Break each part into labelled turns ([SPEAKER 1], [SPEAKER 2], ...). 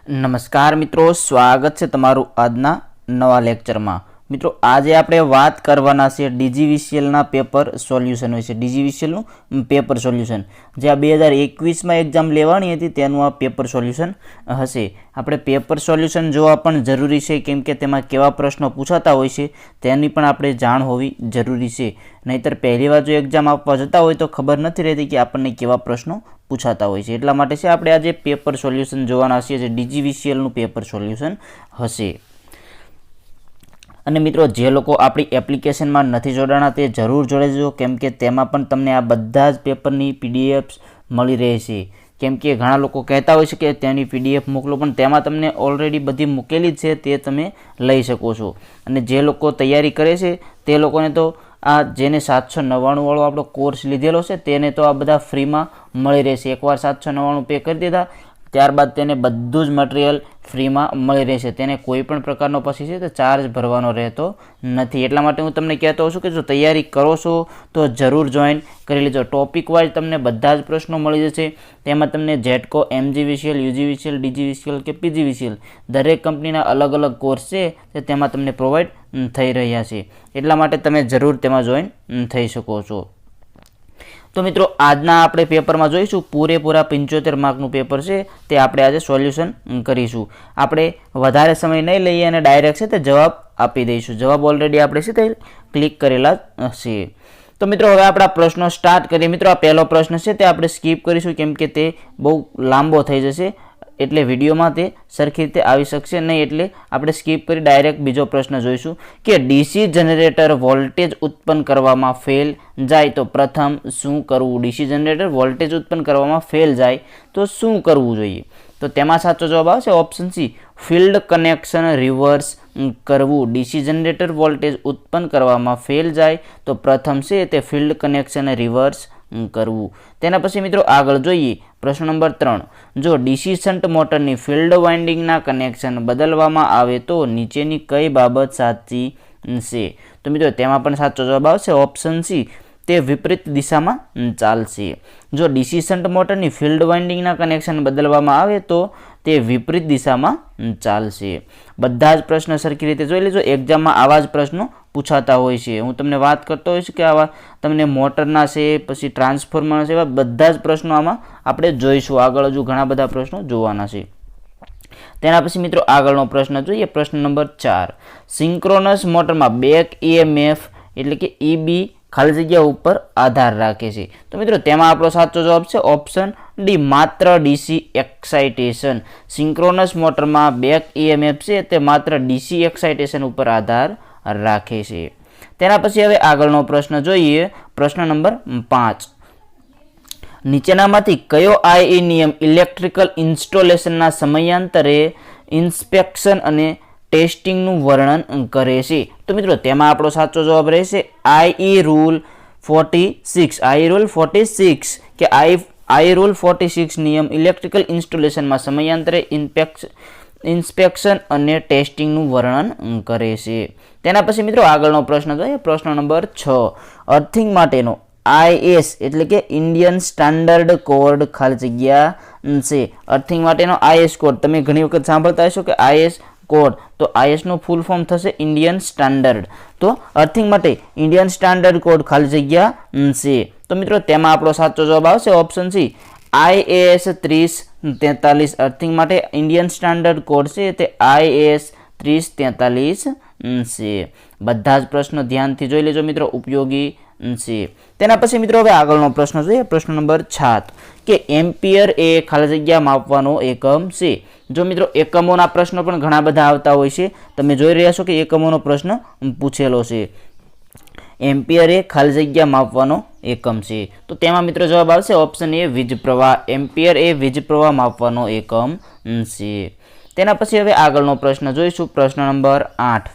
[SPEAKER 1] નમસ્કાર મિત્રો, સ્વાગત છે તમારું આજના નવા લેક્ચરમાં। મિત્રો આજે આપણે વાત કરવાના છે ડીજીવીસીએલના પેપર સોલ્યુશન વિશે। ડીજીવીસીએલનું પેપર સોલ્યુશન જે આ 2021માં એક્ઝામ લેવાની હતી તેનું આ પેપર સોલ્યુશન હશે। આપણે પેપર સોલ્યુશન જોવા પણ જરૂરી છે, કેમ કે તેમાં કેવા પ્રશ્નો પૂછાતા હોય છે તેની પણ આપણે જાણ હોવી જરૂરી છે। નહીંતર પહેલી વાર જો એક્ઝામ આપવા જતા હોય તો ખબર નથી રહેતી કે આપણને કેવા પ્રશ્નો પૂછાતા હોય છે। એટલા માટે છે આપણે આજે પેપર સોલ્યુશન જોવાના છીએ, જે ડીજીવીસીએલનું પેપર સોલ્યુશન હશે। અને મિત્રો જે લોકો આપણી એપ્લિકેશનમાં નથી જોડાણા તે જરૂર જોડાજો, કેમ કે તેમાં પણ તમને આ બધા જ પેપરની પીડીએફ મળી રહેશે। કેમ કે ઘણા લોકો કહેતા હોય છે કે તેની પીડીએફ મોકલો, પણ તેમાં તમને ઓલરેડી બધી મૂકેલી જ છે, તે તમે લઈ શકો છો। અને જે લોકો તૈયારી કરે છે તે લોકોને તો આ જેને 799 વાળો આપણો કોર્સ લીધેલો છે તેને તો આ બધા ફ્રીમાં મળી રહેશે। એકવાર 799 પે કરી દીધા ત્યારબાદ તેને બધું જ મટીરિયલ ફ્રીમાં મળી રહેશે, તેને કોઈ પણ પ્રકારનો પછી છે તો ચાર્જ ભરવાનો રહેતો નથી। એટલા માટે હું તમને કહેતો હોઉં છું કે જો તૈયારી કરો છો તો જરૂર જોઈન કરી લેજો। ટોપિક વાઇઝ તમને બધા જ પ્રશ્નો મળી જશે। તેમાં તમને જેટકો, એમજીવીસીએલ, યુજીવીસીએલ, ડીજીવીસીએલ કે પીજીવીસીએલ દરેક કંપનીના અલગ અલગ કોર્સ છે તે તેમાં તમને પ્રોવાઈડ થઈ રહ્યા છે, એટલા માટે તમે જરૂર તેમાં જોઈન થઈ શકો છો। તો મિત્રો આજના આપણે પેપરમાં જોઈશું પૂરેપૂરા 75 માર્કનું પેપર છે, તે આપણે આજે સોલ્યુશન કરીશું। આપણે વધારે સમય નહીં લઈએ અને ડાયરેક્ટ છે તે જવાબ આપી દઈશું। જવાબ ઓલરેડી આપણે છે તે ક્લિક કરેલા છે। તો મિત્રો હવે આપણા પ્રશ્નો સ્ટાર્ટ કરીએ। મિત્રો આ પહેલો પ્રશ્ન છે તે આપણે સ્કીપ કરીશું, કેમ કે તે બહુ લાંબો થઈ જશે, એટલે વિડીયોમાં તે સરખી રીતે આવી શકશે નહીં, એટલે આપણે સ્કીપ કરી ડાયરેક્ટ બીજો પ્રશ્ન જોઈશું કે ડીસી જનરેટર વોલ્ટેજ ઉત્પન્ન કરવામાં ફેલ જાય તો પ્રથમ શું કરવું? ડીસી જનરેટર વોલ્ટેજ ઉત્પન્ન કરવામાં ફેલ જાય તો શું કરવું જોઈએ? તો તેમાં સાચો જવાબ આવશે option C, field connection reverse કરવું। ડીસી જનરેટર વોલ્ટેજ ઉત્પન્ન કરવામાં ફેલ જાય તો પ્રથમ છે તે ફિલ્ડ કનેક્શન રિવર્સ કરવું। તેના પછી મિત્રો આગળ જોઈએ પ્રશ્ન નંબર 3, જો ડીસી શન્ટ મોટરની ફિલ્ડ વાઇન્ડિંગના કનેક્શન બદલવામાં આવે તો નીચેની કઈ બાબત સાચી છે? તો મિત્રો તેમાં પણ સાચો જવાબ આવશે ઓપ્શન સી, તે વિપરીત દિશામાં ચાલશે। જો ડીસી શન્ટ મોટરની ફિલ્ડ વાઇન્ડિંગના કનેક્શન બદલવામાં આવે તો તે વિપરીત દિશામાં ચાલશે। બધા જ પ્રશ્ન સરખી રીતે જોઈ લેજો, એક્ઝામમાં આવા જ પ્રશ્નો પૂછાતા હોય છે। હું તમને વાત કરતો હોઈશ કે આવા તમને મોટરના છે, પછી ટ્રાન્સફોર્મરના છે, એવા બધા જ પ્રશ્નો આમાં આપણે જોઈશું। આગળ હજુ ઘણા બધા પ્રશ્નો જોવાના છે। તેના પછી મિત્રો આગળનો પ્રશ્ન જોઈએ, પ્રશ્ન નંબર 4, સિંક્રોનસ મોટરમાં બેક ઈએમએફ એટલે કે ઈબી ખાલી જગ્યા ઉપર આધાર રાખે છે? તો મિત્રો તેમાં આપણો સાચો જવાબ છે ઓપ્શન ડી, માત્ર ડીસી એક્સાઇટેશન। સિંક્રોનસ મોટરમાં બેક ઈએમએફ છે તે માત્ર ડીસી એક્સાઇટેશન ઉપર આધાર રાખે છે। તેના પછી હવે આગળનો પ્રશ્ન જોઈએ, પ્રશ્ન નંબર 5, નીચેનામાંથી કયો આઈઈ નિયમ ઇલેક્ટ્રિકલ ઇન્સ્ટોલેશનના સમયાંતરે ઇન્સ્પેક્શન અને ટેસ્ટિંગનું વર્ણન કરે છે? તો મિત્રો તેમાં આપણો સાચો જવાબ રહેશે આઈઈ રૂલ 46। આઈ રૂલ 46 કે આઈ રૂલ 46 નિયમ ઇલેક્ટ્રિકલ ઇન્સ્ટોલેશનમાં સમયાંતરે ઇન્સ્પેક્શન અને ટેસ્ટિંગનું વર્ણન કરે છે। તેના પછી મિત્રો આગળનો પ્રશ્ન જોઈએ, પ્રશ્ન નંબર 6, અર્થિંગ માટેનો આઈએસ એટલે કે ઇન્ડિયન સ્ટાન્ડર્ડ કોડ ખાલી જગ્યા છે? અર્થિંગ માટેનો આઈએસ કોડ તમે ઘણી વખત સાંભળતા હશો કે આઈએસ કોડ, તો આઈએસ નું ફૂલ ફોર્મ થશે ઇન્ડિયન સ્ટાન્ડર્ડ। તો અર્થિંગ માટે ઇન્ડિયન સ્ટાન્ડર્ડ કોડ ખાલી જગ્યા છે। તો મિત્રો તેમાં આપણો સાચો જવાબ આવશે ઓપ્શન સી, આઈએસ 3043। અર્થિંગ માટે ઇન્ડિયન સ્ટાન્ડર્ડ કોડ છે તે આઈએસ 3043 છે। બધા જ પ્રશ્નો ધ્યાનથી જોઈ લેજો મિત્રો, ઉપયોગી છે। તેના પછી મિત્રો હવે આગળનો પ્રશ્ન જોઈએ, પ્રશ્ન નંબર 7 કે એમ્પિયર એ ખાલી જગ્યા માપવાનો એકમ છે? જો મિત્રો એકમોના પ્રશ્નો પણ ઘણા બધા આવતા હોય છે, તમે જોઈ રહ્યા છો કે એકમોનો પ્રશ્ન પૂછેલો છે। એમ્પિયર એ ખાલી જગ્યા માપવાનો એકમ છે, તો તેમાં મિત્રો જવાબ આવશે ઓપ્શન એ, વીજ પ્રવાહ। એમ્પિયર એ વીજ પ્રવાહ માપવાનો એકમ છે। તેના પછી હવે આગળનો પ્રશ્ન જોઈશું, પ્રશ્ન નંબર 8,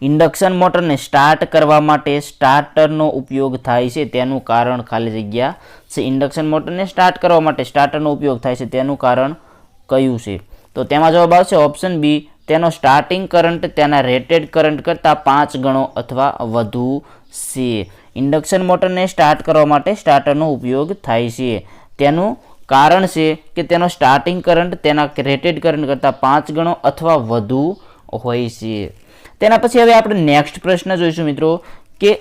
[SPEAKER 1] ઇન્ડક્શન મોટરને સ્ટાર્ટ કરવા માટે સ્ટાર્ટરનો ઉપયોગ થાય છે તેનું કારણ ખાલી જગ્યા છે? ઇન્ડક્શન મોટરને સ્ટાર્ટ કરવા માટે સ્ટાર્ટરનો ઉપયોગ થાય છે તેનું કારણ કયું છે? તો તેમાં જવાબ આવશે ઓપ્શન બી, તેનો સ્ટાર્ટિંગ કરંટ તેના રેટેડ કરંટ કરતાં 5 ગણો અથવા વધુ છે। ઇન્ડક્શન મોટરને સ્ટાર્ટ કરવા માટે સ્ટાર્ટરનો ઉપયોગ થાય છે, તેનું કારણ છે કે તેનો સ્ટાર્ટિંગ કરંટ તેના રેટેડ કરંટ કરતાં 5 ગણો અથવા વધુ હોય છે. તેના પછી હવે આપણે નેક્સ્ટ પ્રશ્ન જોઈશું મિત્રો કે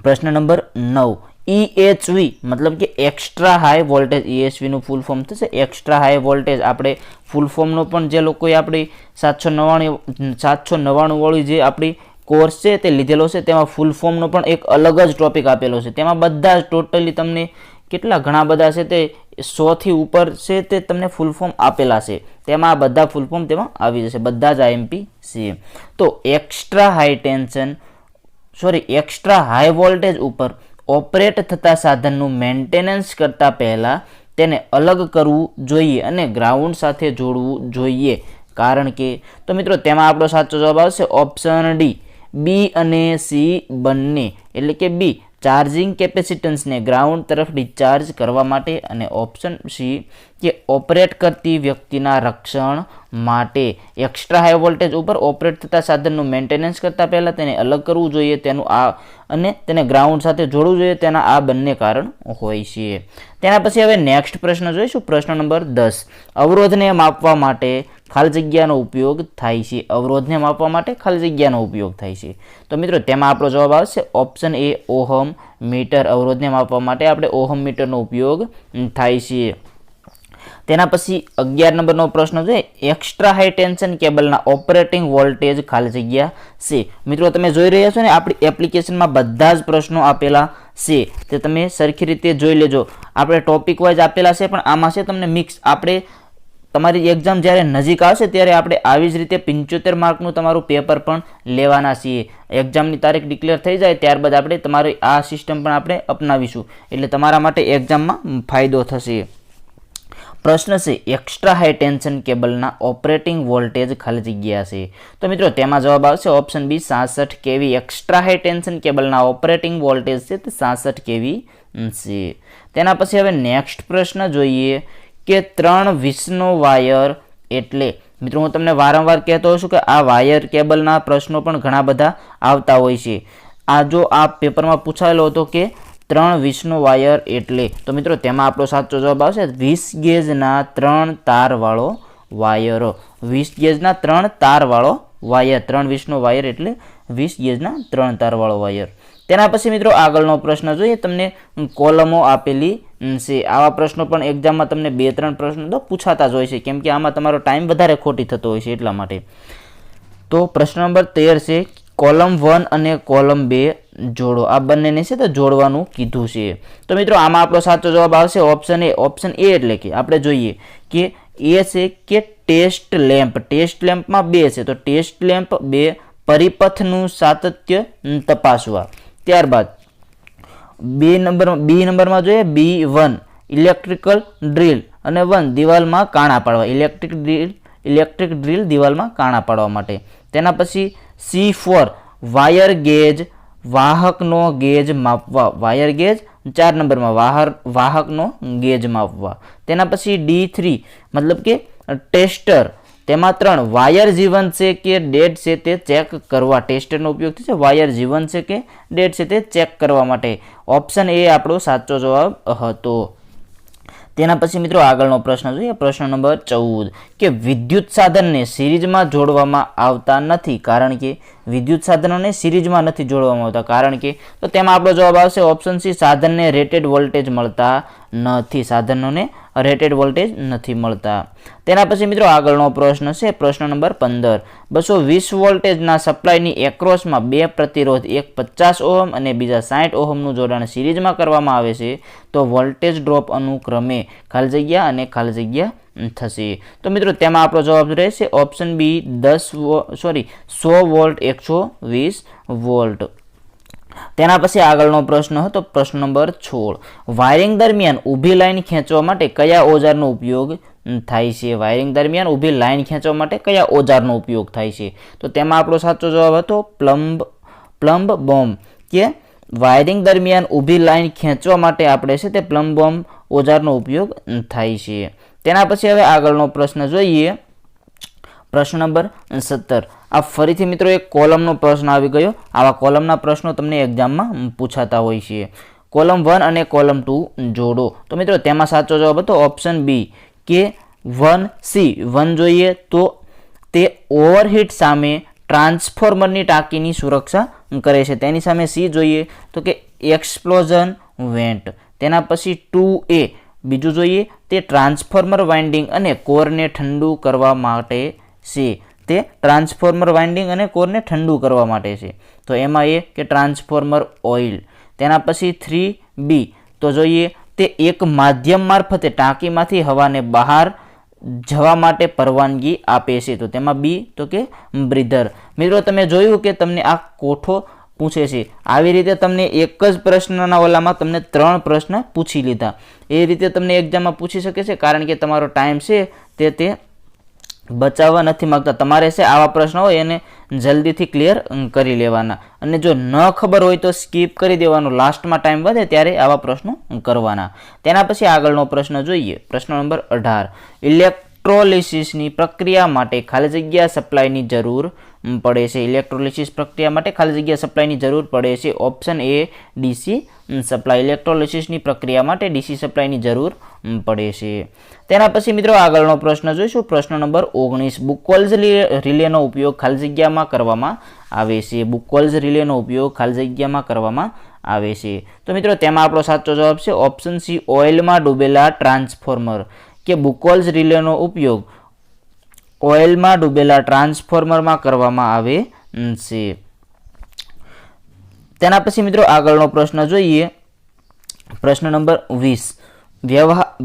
[SPEAKER 1] પ્રશ્ન નંબર 9 EHV મતલબ કે એક્સ્ટ્રા હાઈ વોલ્ટેજ. EHV નું ફૂલ ફોર્મ થશે એક્સ્ટ્રા હાઈ વોલ્ટેજ. આપણે ફૂલ ફોર્મનો પણ જે લોકોએ આપણી 799 વાળી જે આપણી કોર્સ છે તે લીધેલો છે તેમાં ફૂલ ફોર્મનો પણ એક અલગ જ ટોપિક આપેલો છે. તેમાં બધા જ ટોટલી તમને કેટલા ઘણા બધા છે તે 100 થી ઉપર છે તે તમને ફૂલ ફોર્મ આપેલા છે. તેમાં આ બધા ફૂલ ફોર્મ તેમાં આવી જશે, બધા જ IMP છે. તો એક્સ્ટ્રા હાઈ વોલ્ટેજ ઉપર ઓપરેટ થતા સાધનનું મેન્ટેનન્સ કરતા પહેલા તેને અલગ કરવું જોઈએ અને ગ્રાઉન્ડ સાથે જોડવું જોઈએ. કારણ કે તો મિત્રો તેમાં આપણો સાચો જવાબ આવશે ઓપ્શન ડી, બી અને સી બંને. એટલે કે બી ચાર્જિંગ કેપેસિટન્સને ગ્રાઉન્ડ તરફ ડિસ્ચાર્જ કરવા માટે અને ઓપ્શન સી કે ઓપરેટ કરતી વ્યક્તિના રક્ષણ માટે. એક્સ્ટ્રા હાઈ વોલ્ટેજ ઉપર ઓપરેટ થતા સાધનનું મેન્ટેનન્સ કરતાં પહેલાં તેને અલગ કરવું જોઈએ તેનું આ અને તેને ગ્રાઉન્ડ સાથે જોડવું જોઈએ તેના આ બંને કારણ હોય છે. તેના પછી હવે નેક્સ્ટ પ્રશ્ન જોઈશું. પ્રશ્ન નંબર 10 અવરોધને માપવા માટે ખાલી જગ્યાનો ઉપયોગ થાય છે. અવરોધને માપવા માટે ખાલી જગ્યાનો ઉપયોગ થાય છે. તો મિત્રો તેમાં આપણો જવાબ આવશે ઓપ્શન એ ઓહમ મીટર. અવરોધને માપવા માટે આપણે ઓહમ મીટરનો ઉપયોગ થાય છે. તેના પછી 11 નંબરનો પ્રશ્ન છે એક્સ્ટ્રા હાઈ ટેન્શન કેબલના ઓપરેટિંગ વોલ્ટેજ ખાલી જગ્યા છે. મિત્રો તમે જોઈ રહ્યા છો ને આપણી એપ્લિકેશનમાં બધા જ પ્રશ્નો આપેલા છે તે તમે સરખી રીતે જોઈ લેજો. આપણે ટોપિક વાઇઝ આપેલા છે પણ આમાં છે તમને મિક્સ. આપણે તમારી એક્ઝામ જ્યારે નજીક આવશે ત્યારે આપણે આવી જ રીતે 75 માર્કનું તમારું પેપર પણ લેવાના છીએ. એક્ઝામની તારીખ ડિક્લેર થઈ જાય ત્યારબાદ આપણે તમારી આ સિસ્ટમ પણ આપણે અપનાવીશું એટલે તમારા માટે એક્ઝામમાં ફાયદો થશે. પ્રશ્ન છે એક્સ્ટ્રા હાઈ ટેન્શન કેબલના ઓપરેટિંગ વોલ્ટેજ ખાલી જગ્યા છે. તો મિત્રો તેમાં જવાબ આવશે option B 66 kV. Extra high tension કેબલના ઓપરેટિંગ વોલ્ટેજ છે તે 66 kV છે. તેના પછી હવે નેક્સ્ટ પ્રશ્ન જોઈએ કે 3 20નો વાયર એટલે. મિત્રો હું તમને વારંવાર કહેતો હોઉં છું કે આ વાયર કેબલના પ્રશ્નો પણ ઘણા બધા આવતા હોય છે. આ જો આ પેપરમાં પૂછાયેલો હતો કે 3 20નો વાયર એટલે. તો મિત્રો તેમાં આપણો સાચો જવાબ આવશે 20 ગેજના 3 તારવાળો વાયર. 20 ગેજના 3 તારવાળો વાયર. 3 20નો વાયર એટલે 20 ગેજના 3 તારવાળો વાયર. તેના પછી મિત્રો આગળનો પ્રશ્ન જોઈએ. તમને કોલમો આપેલી છે. આવા પ્રશ્નો પણ એક્ઝામમાં તમને 2-3 પ્રશ્નો તો પૂછાતા જ હોય છે કેમ કે આમાં તમારો ટાઈમ વધારે ખોટી થતો હોય છે એટલા માટે. તો પ્રશ્ન નંબર 13 છે કોલમ 1 અને કોલમ 2 જોડો. આ બંનેને છે તો જોડવાનું કીધું છે. તો મિત્રો આમાં આપણો સાચો જવાબ આવશે ઓપ્શન એ. ઓપ્શન એ એટલે કે આપણે જોઈએ કે એ છે કે ટેસ્ટ લેમ્પ. ટેસ્ટ લેમ્પમાં 2 છે તો ટેસ્ટ લેમ્પ 2 પરિપથનું સાતત્ય તપાસવા. ત્યારબાદ બી નંબરમાં જોઈએ B1 ઇલેક્ટ્રિકલ ડ્રીલ અને 1 દિવાલમાં કાણા પાડવા. ઇલેક્ટ્રિક ડ્રીલ દિવાલમાં કાણા પાડવા માટે. તેના પછી C4 વાયર ગેજ વાહકનો ગેજ માપવા. વાયર ગેજ 4 નંબરમાં વાહકનો ગેજ માપવા. તેના પછી D3 મતલબ કે ટેસ્ટર. તેમાં 3 વાયર જીવંત છે કે ડેડ છે તે ચેક કરવા. ટેસ્ટરનો ઉપયોગ થશે વાયર જીવંત છે કે ડેડ છે તે ચેક કરવા માટે. ઓપ્શન એ આપણો સાચો જવાબ હતો. તેના પછી મિત્રો આગળનો પ્રશ્ન જોઈએ. પ્રશ્ન નંબર 14 કે વિદ્યુત સાધનને સિરીઝમાં જોડવામાં આવતા નથી કારણ કે. વિદ્યુત સાધનોને સિરીઝમાં નથી જોડવામાં આવતા કારણ કે. તો તેમાં આપણો જવાબ આવશે ઓપ્શન સી સાધનને રેટેડ વોલ્ટેજ મળતા નથી. સાધનોને રેટેડ વોલ્ટેજ નથી મળતા. તેના પછી મિત્રો આગળનો પ્રશ્ન છે પ્રશ્ન નંબર 15 220 વોલ્ટેજના સપ્લાયની એક્રોસમાં 2 પ્રતિરોધ એક 50 ઓહમ અને બીજા 60 ઓહમનું જોડાણ સિરીઝમાં કરવામાં આવે છે તો વોલ્ટેજ ડ્રોપ અનુક્રમે ખાલી જગ્યા અને ખાલી જગ્યા થશે. તો મિત્રો તેમાં આપણો જવાબ રહેશે ઓપ્શન બી 100 વોલ્ટ 120 વોલ્ટ. તેના પછી આગળનો પ્રશ્ન હતો પ્રશ્ન નંબર 16 વાયરિંગ દરમિયાન ઊભી લાઈન ખેંચવા માટે કયા ઓજારનો ઉપયોગ થાય છે. વાયરિંગ દરમિયાન ઊભી લાઈન ખેંચવા માટે કયા ઓજારનો ઉપયોગ થાય છે. તો તેમાં આપણો સાચો જવાબ હતો પ્લમ્બ બોમ્બ. કે વાયરિંગ દરમિયાન ઊભી લાઈન ખેંચવા માટે આપણે છે તે પ્લમ્બ બોમ્બ ઓજારનો ઉપયોગ થાય છે. તેના પછી હવે આગળનો પ્રશ્ન જોઈએ. પ્રશ્ન નંબર 17 આ ફરીથી મિત્રો એક કોલમનો પ્રશ્ન આવી ગયો. આવા કોલમના પ્રશ્નો તમને એક્ઝામમાં પૂછાતા હોય છે. કોલમ 1 અને કોલમ 2 જોડો. તો મિત્રો તેમાં સાચો જવાબ હતો ઓપ્શન બી કે 1C. 1 જોઈએ તો તે ઓવરહીટ સામે ટ્રાન્સફોર્મરની ટાંકીની સુરક્ષા કરે છે. તેની સામે C જોઈએ તો કે એક્સપ્લોઝન વેન્ટ. તેના પછી 2A બીજું જોઈએ તે ટ્રાન્સફોર્મર વાઇન્ડિંગ અને કોરને ઠંડુ કરવા માટે છે. તે ટ્રાન્સફોર્મર વાઇન્ડિંગ અને કોરને ઠંડુ કરવા માટે છે. તો એમાં એ કે ટ્રાન્સફોર્મર ઓઇલ. તેના પછી 3B તો જોઈએ તે એક માધ્યમ મારફતે ટાંકીમાંથી હવાને બહાર જવા માટે પરવાનગી આપે છે. તો તેમાં બી તો કે બ્રીધર. મિત્રો તમે જોયું કે તમને આ કોઠો પૂછે છે. આવી રીતે તમને એક જ પ્રશ્નના ઓલામાં તમને 3 પ્રશ્ન પૂછી લીધા. એ રીતે તમને એક્ઝામમાં પૂછી શકે છે, કારણ કે તમારો ટાઈમ છે તે બચાવવા નથી માગતા. તમારે છે આવા પ્રશ્નો હોય એને જલ્દીથી ક્લિયર કરી લેવાના, અને જો ન ખબર હોય તો સ્કીપ કરી દેવાનું. લાસ્ટમાં ટાઈમ વધે ત્યારે આવા પ્રશ્નો કરવાના. તેના પછી આગળનો પ્રશ્ન જોઈએ. પ્રશ્ન નંબર 18. ઇલેક્ટ્રોલિસિસની પ્રક્રિયા માટે ખાલી જગ્યા સપ્લાયની જરૂર પડે છે. ઇલેક્ટ્રોલિસિસ પ્રક્રિયા માટે ખાલી જગ્યા સપ્લાયની જરૂર પડે છે. Option A DC supply. ઇલેક્ટ્રોલિસિસની પ્રક્રિયા માટે ડીસી સપ્લાયની જરૂર પડે છે. તેના પછી મિત્રો આગળનો પ્રશ્ન જોઈશું. પ્રશ્ન નંબર 19. બુકોલ્સ રિલેનો ઉપયોગ ખાલી જગ્યામાં કરવામાં આવે છે. બુકોલ્સ રિલેનો ઉપયોગ ખાલી જગ્યામાં કરવામાં આવે છે. તો મિત્રો તેમાં આપણો સાચો જવાબ છે ઓપ્શન સી ઓઇલમાં ડૂબેલા ટ્રાન્સફોર્મર. કે બુકોલ્સ રિલેનો ઉપયોગ ઓઇલમાં ડૂબેલા ટ્રાન્સફોર્મરમાં કરવામાં આવે છે. તેના પછી મિત્રો આગળનો પ્રશ્ન જોઈએ. પ્રશ્ન નંબર 20.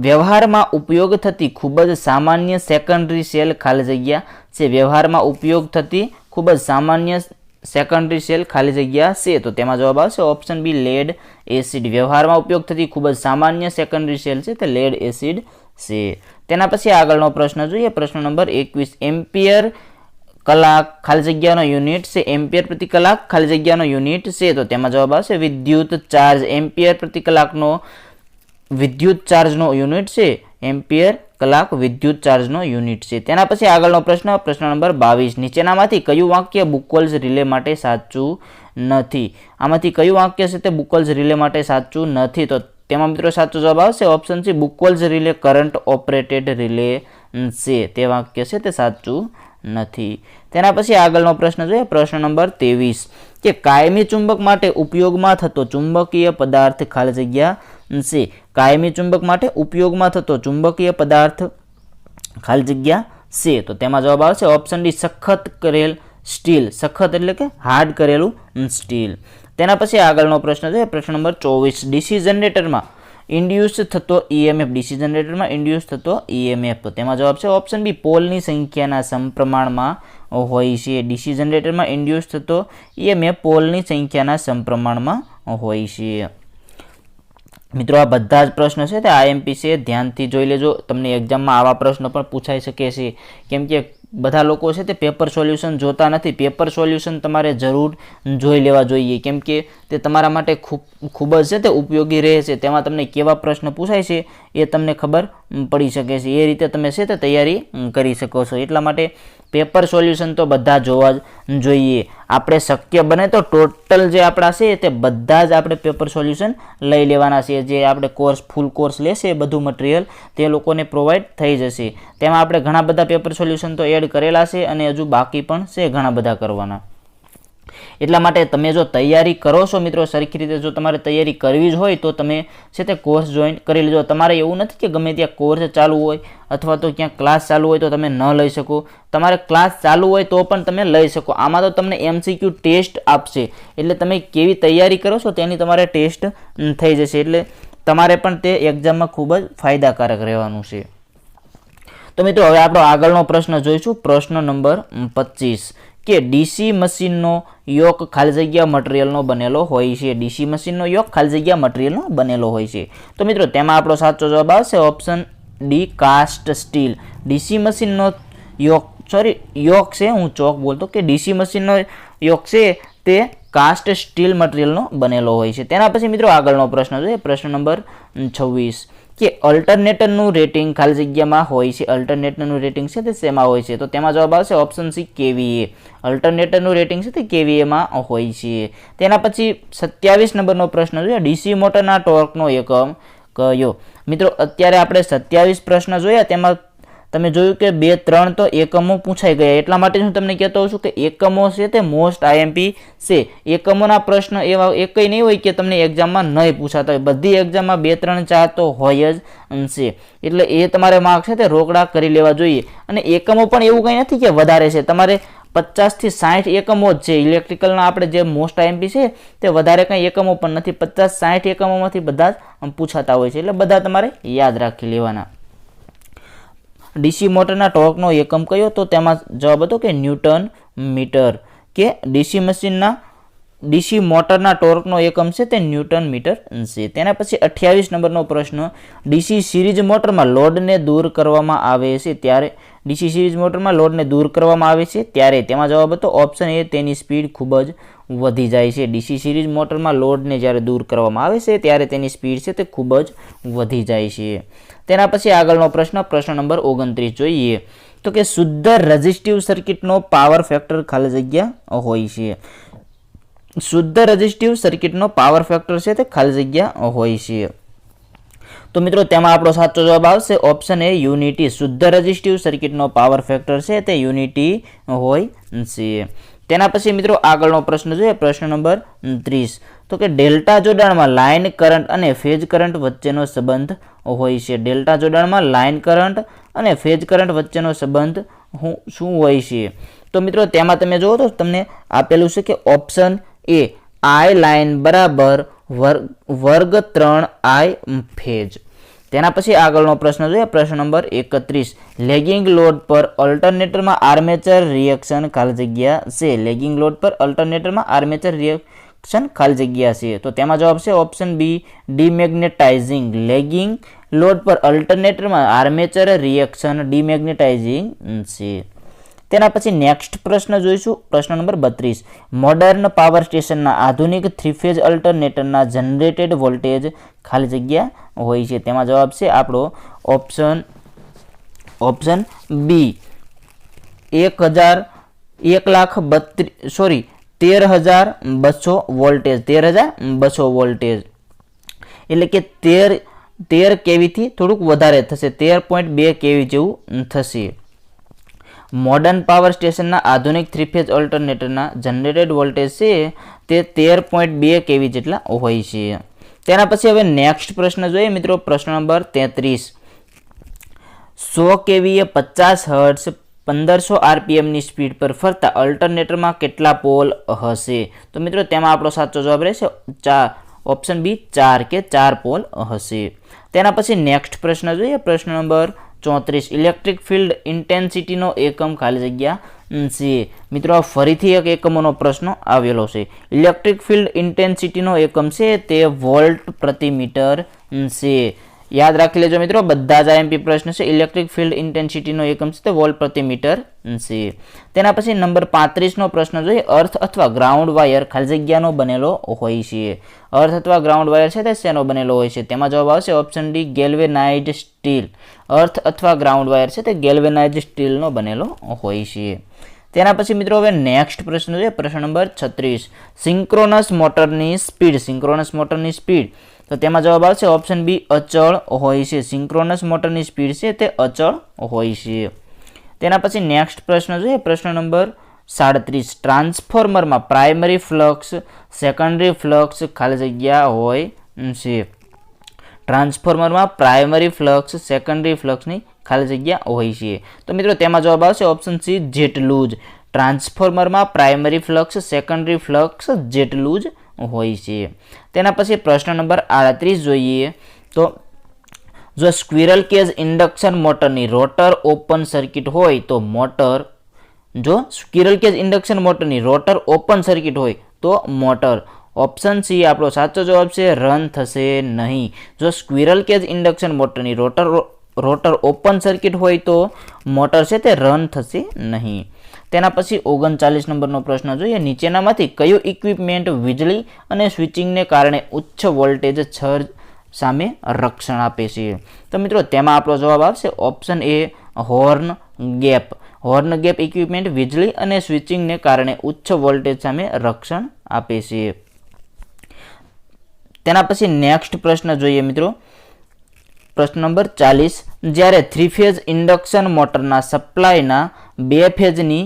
[SPEAKER 1] વ્યવહારમાં ઉપયોગ થતી ખૂબ જ સામાન્ય સેકન્ડરી સેલ ખાલી જગ્યા છે. વ્યવહારમાં ઉપયોગ થતી ખૂબ જ સામાન્ય સેકન્ડરી સેલ ખાલી જગ્યા છે. તો તેમાં જવાબ આવશે ઓપ્શન બી લેડ એસિડ. વ્યવહારમાં ઉપયોગ થતી ખૂબ જ સામાન્ય સેકન્ડરી સેલ છે તે લેડ એસિડ છે. તેના પછી આગળનો પ્રશ્ન જોઈએ. પ્રશ્ન નંબર 21. એમ્પિયર કલાક ખાલી જગ્યાનો યુનિટ છે. એમ્પિયર પ્રતિ કલાક ખાલી જગ્યાનો યુનિટ છે. તો તેમાં જવાબ આવશે વિદ્યુત ચાર્જ. એમ્પિયર પ્રતિ કલાકનો વિદ્યુત ચાર્જનો યુનિટ છે. એમ્પિયર કલાક વિદ્યુત ચાર્જનો યુનિટ છે. તેના પછી આગળનો પ્રશ્ન નંબર 22. નીચેનામાંથી કયું વાક્ય બુકોલ્સ રિલે માટે સાચું નથી? આમાંથી કયું વાક્ય છે તે બુકોલ્સ રિલે માટે સાચું નથી? તો તેમાં મિત્રો સાચો જવાબ આવશે option C Buchholz relay current operated relay છે. તે વાક્ય છે તે સાચું નથી. તેના પછી આગળનો પ્રશ્ન જોઈએ. પ્રશ્ન નંબર 23. કે કાયમી ચુંબક માટે ઉપયોગમાં થતો ચુંબકીય પદાર્થ ખાલી જગ્યા છે. કાયમી ચુંબક માટે ઉપયોગમાં થતો ચુંબકીય પદાર્થ ખાલી જગ્યા છે. તો તેમાં જવાબ આવશે ઓપ્શન ડી સખત કરેલ સ્ટીલ. સખત એટલે કે હાર્ડ કરેલું સ્ટીલ. તેના પછી આગળનો પ્રશ્ન છે પ્રશ્ન નંબર 24. ડીસી જનરેટરમાં ઇન્ડ્યુસ થતો ઈએમએફ. ડીસી જનરેટરમાં ઇન્ડ્યુસ થતો ઈએમએફ. તો તેમાં જવાબ છે ઓપ્શન બી પોલની સંખ્યાના સમપ્રમાણમાં હોય છે. ડીસી જનરેટરમાં ઇન્ડ્યુસ થતો ઈએમએફ પોલની સંખ્યાના સમપ્રમાણમાં હોય છે. મિત્રો આ બધા જ પ્રશ્નો છે તે આઈએમપી છે, ધ્યાનથી જોઈ લેજો. તમને એક્ઝામમાં આવા પ્રશ્નો પણ પૂછાઈ શકે છે, કેમ કે બધા લોકો છે તે પેપર સોલ્યુશન જોતા નથી. પેપર સોલ્યુશન તમારે જરૂર જોઈ લેવા જોઈએ, કેમ કે તે તમારા માટે ખૂબ જ છે તે ઉપયોગી રહે છે. તેમાં તમને કેવા પ્રશ્ન પૂછાય છે એ તમને ખબર પડી શકે છે. એ રીતે તમે છે તે તૈયારી કરી શકો છો. એટલા માટે પેપર સોલ્યુશન તો બધા જોવા જ જોઈએ. આપણે શક્ય બને તો ટોટલ જે આપણા છે તે બધા જ આપણે પેપર સોલ્યુશન લઈ લેવાના છે. જે આપણે ફૂલ કોર્સ લેશે એ બધું મટીરિયલ તે લોકોને પ્રોવાઈડ થઈ જશે. તેમાં આપણે ઘણા બધા પેપર સોલ્યુશન તો એડ કરેલા છે, અને હજુ બાકી પણ છે ઘણા બધા કરવાના. એટલા માટે તમે જો તૈયારી કરો છો મિત્રો સરખી રીતે, જો તમારે તૈયારી કરવી જ હોય તો તમે છે તે કોર્સ જોઈન કરી લેજો. તમારે એવું નથી કે ગમે ત્યાં કોર્સ ચાલુ હોય અથવા તો ક્યાંક ક્લાસ ચાલુ હોય તો તમે ન લઈ શકો. તમારે ક્લાસ ચાલુ હોય તો પણ તમે લઈ શકો. આમાં તો તમને MCQ ટેસ્ટ આપશે, એટલે તમે કેવી તૈયારી કરો છો તેની તમારે ટેસ્ટ થઈ જશે. એટલે તમારે પણ તે એક્ઝામમાં ખૂબ જ ફાયદાકારક રહેવાનું છે. તો મિત્રો હવે આપણો આગળનો પ્રશ્ન જોઈશું. પ્રશ્ન નંબર 25. કે ડીસી મશીનનો યોક ખાલી જગ્યા મટીરિયલનો બનેલો હોય છે. ડીસી મશીનનો યોક ખાલી જગ્યા મટીરિયલનો બનેલો હોય છે. તો મિત્રો તેમાં આપણો સાચો જવાબ આવશે option D cast steel. DC મશીનનો યોક છે, હું ચોક બોલતો, કે ડીસી મશીનનો યોક છે તે કાસ્ટ સ્ટીલ મટીરિયલનો બનેલો હોય છે. તેના પછી મિત્રો આગળનો પ્રશ્ન છે પ્રશ્ન નંબર 26. કે અલ્ટરનેટરનું રેટિંગ ખાલી જગ્યામાં હોય છે, અલ્ટરનેટરનું રેટિંગ છે તે શેમાં હોય છે? તો તેમાં જવાબ આવશે ઓપ્શન સી કેવીએ. અલ્ટરનેટરનું રેટિંગ છે તે કેવીએમાં હોય છે. તેના પછી 27 નંબરનો પ્રશ્ન જોઈએ, ડીસી મોટરના ટોર્કનો એકમ કયો? મિત્રો અત્યારે આપણે 27 પ્રશ્ન જોયા, તેમાં તમે જોયું કે 2-3 તો એકમો પૂછાઈ ગયા. એટલા માટે હું તમને કહેતો હોઉં છું કે એકમો છે તે મોસ્ટ આઈએમપી છે. એકમોના પ્રશ્ન એવા એકય નહીં હોય કે તમને એક્ઝામમાં નહીં પૂછાતા હોય. બધી એક્ઝામમાં 2, 3, 4 તો હોય જ છે. એટલે એ તમારે માર્ક છે તે રોકડા કરી લેવા જોઈએ. અને એકમો પણ એવું કંઈ નથી કે વધારે છે, તમારે 50 થી 60 એકમો જ છે. ઇલેક્ટ્રિકલના આપણે જે મોસ્ટ આઈએમપી છે તે વધારે કંઈ એકમો પણ નથી. 50-60 એકમોમાંથી બધા જ પૂછાતા હોય છે. એટલે બધા તમારે યાદ રાખી લેવાના. ડીસી મોટરના ટોર્કનો એકમ કયો? તો તેમાં જવાબ હતો કે ન્યૂટન મીટર. કે ડીસી મોટરના ટોર્કનો એકમ છે તે ન્યૂટન મીટર છે. તેના પછી 28 નંબરનો પ્રશ્ન, ડીસી સિરીઝ મોટરમાં લોડને દૂર કરવામાં આવે છે ત્યારે? ડીસી સિરીઝ મોટરમાં લોડને દૂર કરવામાં આવે છે ત્યારે? તેમાં જવાબ હતો ઓપ્શન એ, તેની સ્પીડ ખૂબ જ વધી જાય છે. ડીસી સિરીઝ મોટરમાં લોડને જ્યારે દૂર કરવામાં આવે છે ત્યારે તેની સ્પીડ છે તે ખૂબ જ વધી જાય છે. તેના પછી આગળનો પ્રશ્ન નંબર 29 જોઈએ, તો કે શુદ્ધ રેઝિસ્ટિવ સર્કિટનો પાવર ફેક્ટર ખાલી જગ્યા હોય છે. શુદ્ધ રેઝિસ્ટિવ સર્કિટનો પાવર ફેક્ટર છે તે ખાલી જગ્યા હોય છે. તો મિત્રો તેમાં આપણો સાચો જવાબ આવશે ઓપ્શન એ, યુનિટી. શુદ્ધ રેઝિસ્ટિવ સર્કિટનો પાવર ફેક્ટર છે તે યુનિટી હોય છે. તેના પછી મિત્રો આગળનો પ્રશ્ન જોઈએ, પ્રશ્ન નંબર 30, તો કે ડેલ્ટા જોડાણમાં લાઇન કરંટ અને ફેઝ કરંટ વચ્ચેનો સંબંધ હોય છે. ડેલ્ટા જોડાણમાં લાઇન કરંટ અને ફેઝ કરંટ વચ્ચેનો સંબંધ શું હોય છે? તો મિત્રો તેમાં તમે જુઓ તો તમને આપેલું છે કે ઓપ્શન એ, આઈ લાઇન બરાબર વર્ગ 3 આઈ ફેઝ. તેના પછી આગળનો પ્રશ્ન જોઈએ, પ્રશ્ન નંબર 31, લેગિંગ લોડ પર અલ્ટરનેટરમાં આર્મેચર રિએક્શન ખાલી જગ્યા છે. લેગિંગ લોડ પર અલ્ટરનેટરમાં આર્મેચર રિએક્શન ખાલી જગ્યા છે. તો તેમાં જવાબ છે option B, demagnetising. Lagging load પર અલ્ટરનેટરમાં આર્મેચર રિએક્શન ડિમેગ્નેટાઇઝિંગ છે. તેના પછી નેક્સ્ટ પ્રશ્ન જોઈશું, પ્રશ્ન નંબર 32, મોડર્ન પાવર સ્ટેશનના આધુનિક 3-ફેઝ અલ્ટરનેટરના જનરેટેડ વોલ્ટેજ ખાલી જગ્યા હોય છે. તેમાં જવાબ છે આપણો ઓપ્શન બી, 13,200 વોલ્ટેજ. 13,200 વોલ્ટેજ એટલે કે 13 કેવીથી થોડુંક વધારે થશે, 13.2 કેવી જેવું થશે. મોડર્ન પાવર સ્ટેશનના આધુનિક 3-ફેઝ અલ્ટરનેટરના જનરેટેડ વોલ્ટેજ છે તે 13.2 કેવી જેટલા હોય છે. તેના પછી હવે નેક્સ્ટ પ્રશ્ન જોઈએ મિત્રો, પ્રશ્ન નંબર 33, 100 કેવીએ 50 હર્ટ્ઝ 1500 આરપીએમની સ્પીડ પર ફરતા અલ્ટરનેટરમાં કેટલા પોલ હશે? તો મિત્રો તેમાં આપણો સાચો જવાબ રહેશે ઓપ્શન બી, 4 કે 4 પોલ હશે. તેના પછી નેક્સ્ટ પ્રશ્ન જોઈએ, પ્રશ્ન નંબર 34, ઇલેક્ટ્રિક ફિલ્ડ ઇન્ટેન્સિટીનો એકમ ખાલી જગ્યા છે. મિત્રો ફરીથી એક એકમોનો પ્રશ્ન આવેલો છે. ઇલેક્ટ્રિક ફિલ્ડ ઇન્ટેન્સિટીનો એકમ છે તે વોલ્ટ પ્રતિ મીટર છે. યાદ રાખી લેજો મિત્રો, બધા જ આઈએમપી પ્રશ્ન છે. ઇલેક્ટ્રિક ફિલ્ડ ઇન્ટેન્સિટીનો એકમ છે તે વોલ્ટ પ્રતિ મીટર છે. તેના પછી નંબર 35નો પ્રશ્ન જોઈએ, અર્થ અથવા ગ્રાઉન્ડ વાયર ખાલી જગ્યાનો બનેલો હોય છે. અર્થ અથવા ગ્રાઉન્ડ વાયર છે તે શેનો બનેલો હોય છે? તેમાં જવાબ આવશે ઓપ્શન ડી, ગેલ્વેનાઇઝ્ડ સ્ટીલ. અર્થ અથવા ગ્રાઉન્ડ વાયર છે તે ગેલ્વેનાઇઝ્ડ સ્ટીલનો બનેલો હોય છે. તેના પછી મિત્રો હવે નેક્સ્ટ પ્રશ્ન જોઈએ, પ્રશ્ન નંબર 36, સિંક્રોનસ મોટરની સ્પીડ. સિંક્રોનસ મોટરની સ્પીડ, તો તેમાં જવાબ આવશે ઓપ્શન બી, અચળ હોય છે. સિંક્રોનસ મોટરની સ્પીડ છે તે અચળ હોય છે. તેના પછી નેક્સ્ટ પ્રશ્ન જોઈએ, પ્રશ્ન નંબર 37, ટ્રાન્સફોર્મરમાં પ્રાઇમરી ફ્લક્સ સેકન્ડરી ફ્લક્સ ખાલી જગ્યા હોય છે. ટ્રાન્સફોર્મરમાં પ્રાઇમરી ફ્લક્સ સેકન્ડરી ફ્લક્સની ખાલી જગ્યા હોય છે. તો મિત્રો તેમાં જવાબ આવશે ઓપ્શન સી, જેટલું જ. ટ્રાન્સફોર્મરમાં પ્રાઇમરી ફ્લક્સ સેકન્ડરી ફ્લક્સ જેટલું જ હોય છે. તેના પછી પ્રશ્ન નંબર 38 જોઈએ, તો જો સ્ક્વિરલ કેજ ઇન્ડક્શન મોટરની રોટર ઓપન સર્કિટ હોય તો મોટર, જો સ્ક્વિરલ કેજ ઇન્ડક્શન મોટરની રોટર ઓપન સર્કિટ હોય તો મોટર, ઓપ્શન સી આપણો સાચો જવાબ છે, રન થશે નહીં. જો સ્ક્વિરલ કેજ ઇન્ડક્શન મોટરની રોટર ઓપન સર્કિટ હોય તો મોટર છે તે રન થશે નહીં. તેના પછી 39 નંબરનો પ્રશ્ન જોઈએ, નીચેનામાંથી કયું ઇક્વિપમેન્ટ વીજળી અને સ્વિચિંગને કારણે ઉચ્ચ વોલ્ટેજ સામે રક્ષણ આપે છે. તો મિત્રો તેમાં આપણો જવાબ આવશે option A horn gap. Horn gap equipment વીજળી અને સ્વિચિંગને કારણે ઉચ્ચ વોલ્ટેજ સામે રક્ષણ આપે છે. તેના પછી નેક્સ્ટ પ્રશ્ન જોઈએ મિત્રો. પ્રશ્ન નંબર 40. જ્યારે 3 ફેઝ ઇન્ડક્શન મોટરના સપ્લાયના 2 ફેઝની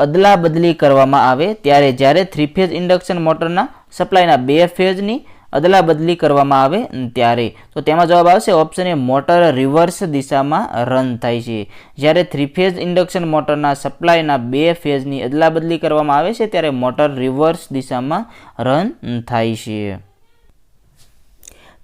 [SPEAKER 1] અદલા બદલી કરવામાં આવે ત્યારે જ્યારે 3 ફેઝ ઇન્ડક્શન મોટરના સપ્લાયના 2 ફેઝની અદલા બદલી કરવામાં આવે ત્યારે. તો તેમાં જવાબ આવશે ઓપ્શન એ મોટર રિવર્સ દિશામાં રન થાય છે. જ્યારે 3 ફેઝ ઇન્ડક્શન મોટરના સપ્લાયના 2 ફેઝની અદલા બદલી કરવામાં આવે છે ત્યારે મોટર રિવર્સ દિશામાં રન થાય છે.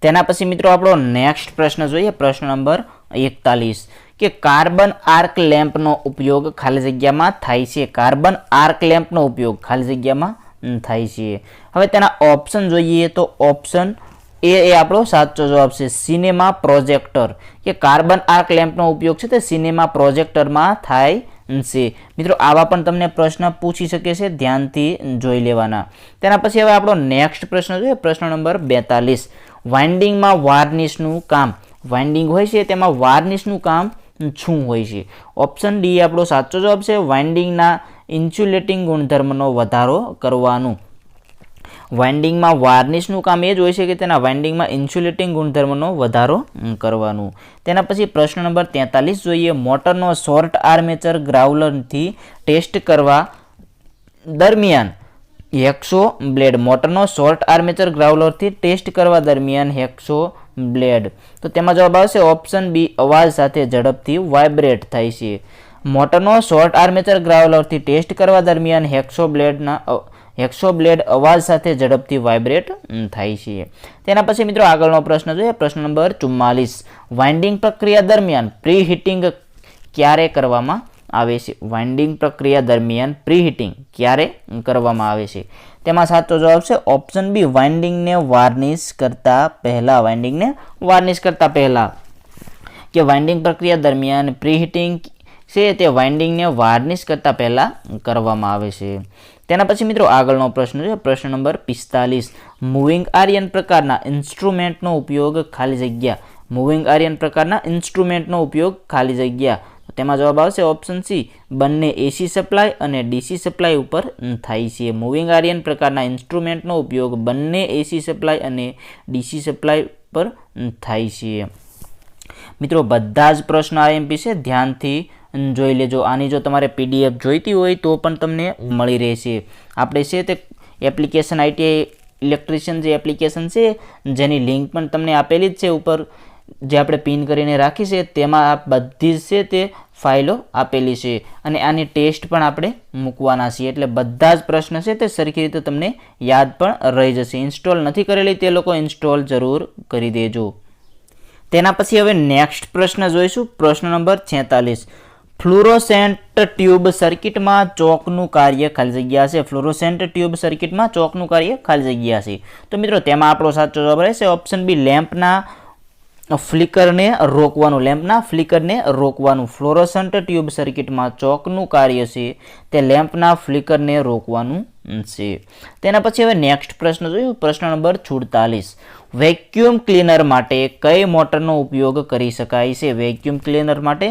[SPEAKER 1] તેના પછી મિત્રો આપણો નેક્સ્ટ પ્રશ્ન જોઈએ. પ્રશ્ન નંબર 41 કે કાર્બન આર્ક લેમ્પનો ઉપયોગ ખાલી જગ્યામાં થાય છે. કાર્બન આર્ક લેમ્પનો ઉપયોગ ખાલી જગ્યામાં થાય છે. હવે તેના ઓપ્શન જોઈએ તો ઓપ્શન એ આપણો સાચો જવાબ છે સિનેમા પ્રોજેક્ટર. કે કાર્બન આર્ક લેમ્પનો ઉપયોગ છે તે સિનેમા પ્રોજેક્ટરમાં થાય છે. મિત્રો આવા પણ તમને પ્રશ્ન પૂછી શકે છે, ધ્યાનથી જોઈ લેવાના. તેના પછી હવે આપણો નેક્સ્ટ પ્રશ્ન જોઈએ. પ્રશ્ન નંબર 42. વાઇન્ડિંગમાં વાર્નિશનું કામ. વાઇન્ડિંગ હોય છે તેમાં વાર્નિશનું કામ શું હોય છે? ઓપ્શન ડી આપણો સાચો જવાબ છે વાઇન્ડિંગના ઇન્સ્યુલેટિંગ ગુણધર્મનો વધારો કરવાનું. વાઇન્ડિંગમાં વાર્નિશનું કામ એ જ હોય છે કે તેના વાઇન્ડિંગમાં ઇન્સ્યુલેટિંગ ગુણધર્મનો વધારો કરવાનું. તેના પછી પ્રશ્ન નંબર 43 જોઈએ. મોટરનો શોર્ટ આર્મેચર ગ્રાઉલરથી ટેસ્ટ કરવા દરમિયાન હેક્સો બ્લેડ. મોટરનો શોર્ટ આર્મેચર ગ્રાઉલરથી ટેસ્ટ કરવા દરમિયાન હેક્સો બ્લેડ. તો તેમાં જવાબ આવશે ઓપ્શન બી અવાજ સાથે ઝડપથી વાઇબ્રેટ થાય છે. મોટરનો શોર્ટ આર્મેચર ગ્રાઉલરથી ટેસ્ટ કરવા દરમિયાન હેક્સો બ્લેડ અવાજ સાથે ઝડપથી વાઇબ્રેટ થાય છે. તેના પછી મિત્રો આગળનો પ્રશ્ન જોઈએ. પ્રશ્ન નંબર 44. વાઇન્ડિંગ પ્રક્રિયા દરમિયાન પ્રીહીટિંગ ક્યારે કરવામાં આવે છે? વાઇન્ડિંગ પ્રક્રિયા દરમિયાન પ્રીહીટિંગ ક્યારે કરવામાં આવે છે? તેમાં સાચો જવાબ છે ઓપ્શન બી વાઇન્ડિંગને વાર્નિશ કરતા પહેલા. વાઇન્ડિંગને વાર્નિશ કરતા પહેલા. કે વાઇન્ડિંગ પ્રક્રિયા દરમિયાન પ્રીહીટિંગ છે તે વાઇન્ડિંગને વાર્નિશ કરતા પહેલા કરવામાં આવે છે. તેના પછી મિત્રો આગળનો પ્રશ્ન છે. પ્રશ્ન નંબર 45. મૂવિંગ આયર્ન પ્રકારના ઇન્સ્ટ્રુમેન્ટનો ઉપયોગ ખાલી જગ્યા. મૂવિંગ આયર્ન પ્રકારના ઇન્સ્ટ્રુમેન્ટનો ઉપયોગ ખાલી જગ્યા. તેમાં જવાબ આવશે ઓપ્શન સી બંને એસી સપ્લાય અને ડીસી સપ્લાય ઉપર થાય છે. મૂવિંગ આયર્ન પ્રકારના ઇન્સ્ટ્રુમેન્ટનો ઉપયોગ બંને એસી સપ્લાય અને ડીસી સપ્લાય પર થાય છે. મિત્રો બધા જ પ્રશ્નો આઈએમપી છે, ધ્યાનથી જોઈ લેજો. આની જો તમારે પીડીએફ જોઈતી હોય તો પણ તમને મળી રહેશે. આપણે છે તે એપ્લિકેશન આઈટીઆઈ ઇલેક્ટ્રિશિયન જે એપ્લિકેશન છે જેની લિંક પણ તમને આપેલી જ છે ઉપર, જે આપણે પિન કરીને રાખી છે તેમાં આ બધી જ છે તે ફાઇલો આપેલી છે અને આની ટેસ્ટ પણ આપણે મૂકવાના છીએ. એટલે બધા જ પ્રશ્ન છે તે સરખી રીતે તમને યાદ પણ રહી જશે. ઇન્સ્ટોલ નથી કરેલી તે લોકો ઇન્સ્ટોલ જરૂર કરી દેજો. તેના પછી હવે નેક્સ્ટ પ્રશ્ન જોઈશું. પ્રશ્ન નંબર 46. ફ્લુરોસેન્ટ ટ્યુબ સર્કિટમાં ચોકનું કાર્ય ખાલી જગ્યા છે. ફ્લુરોસેન્ટ ટ્યુબ સર્કિટમાં ચોકનું કાર્ય ખાલી જગ્યા છે. તો મિત્રો તેમાં આપણો સાચો જવાબ રહેશે ઓપ્શન બી લેમ્પના ફ્લિકરને રોકવાનું. લેમ્પના ફ્લિકરને રોકવાનું. ફ્લોરોસન્ટ ટ્યુબ સર્કિટમાં ચોકનું કાર્ય છે તે લેમ્પના ફ્લિકરને રોકવાનું છે. તેના પછી હવે નેક્સ્ટ પ્રશ્ન જોઈએ. પ્રશ્ન નંબર 47. વેક્યુમ ક્લીનર માટે કઈ મોટરનો ઉપયોગ કરી શકાય છે? વેક્યુમ ક્લીનર માટે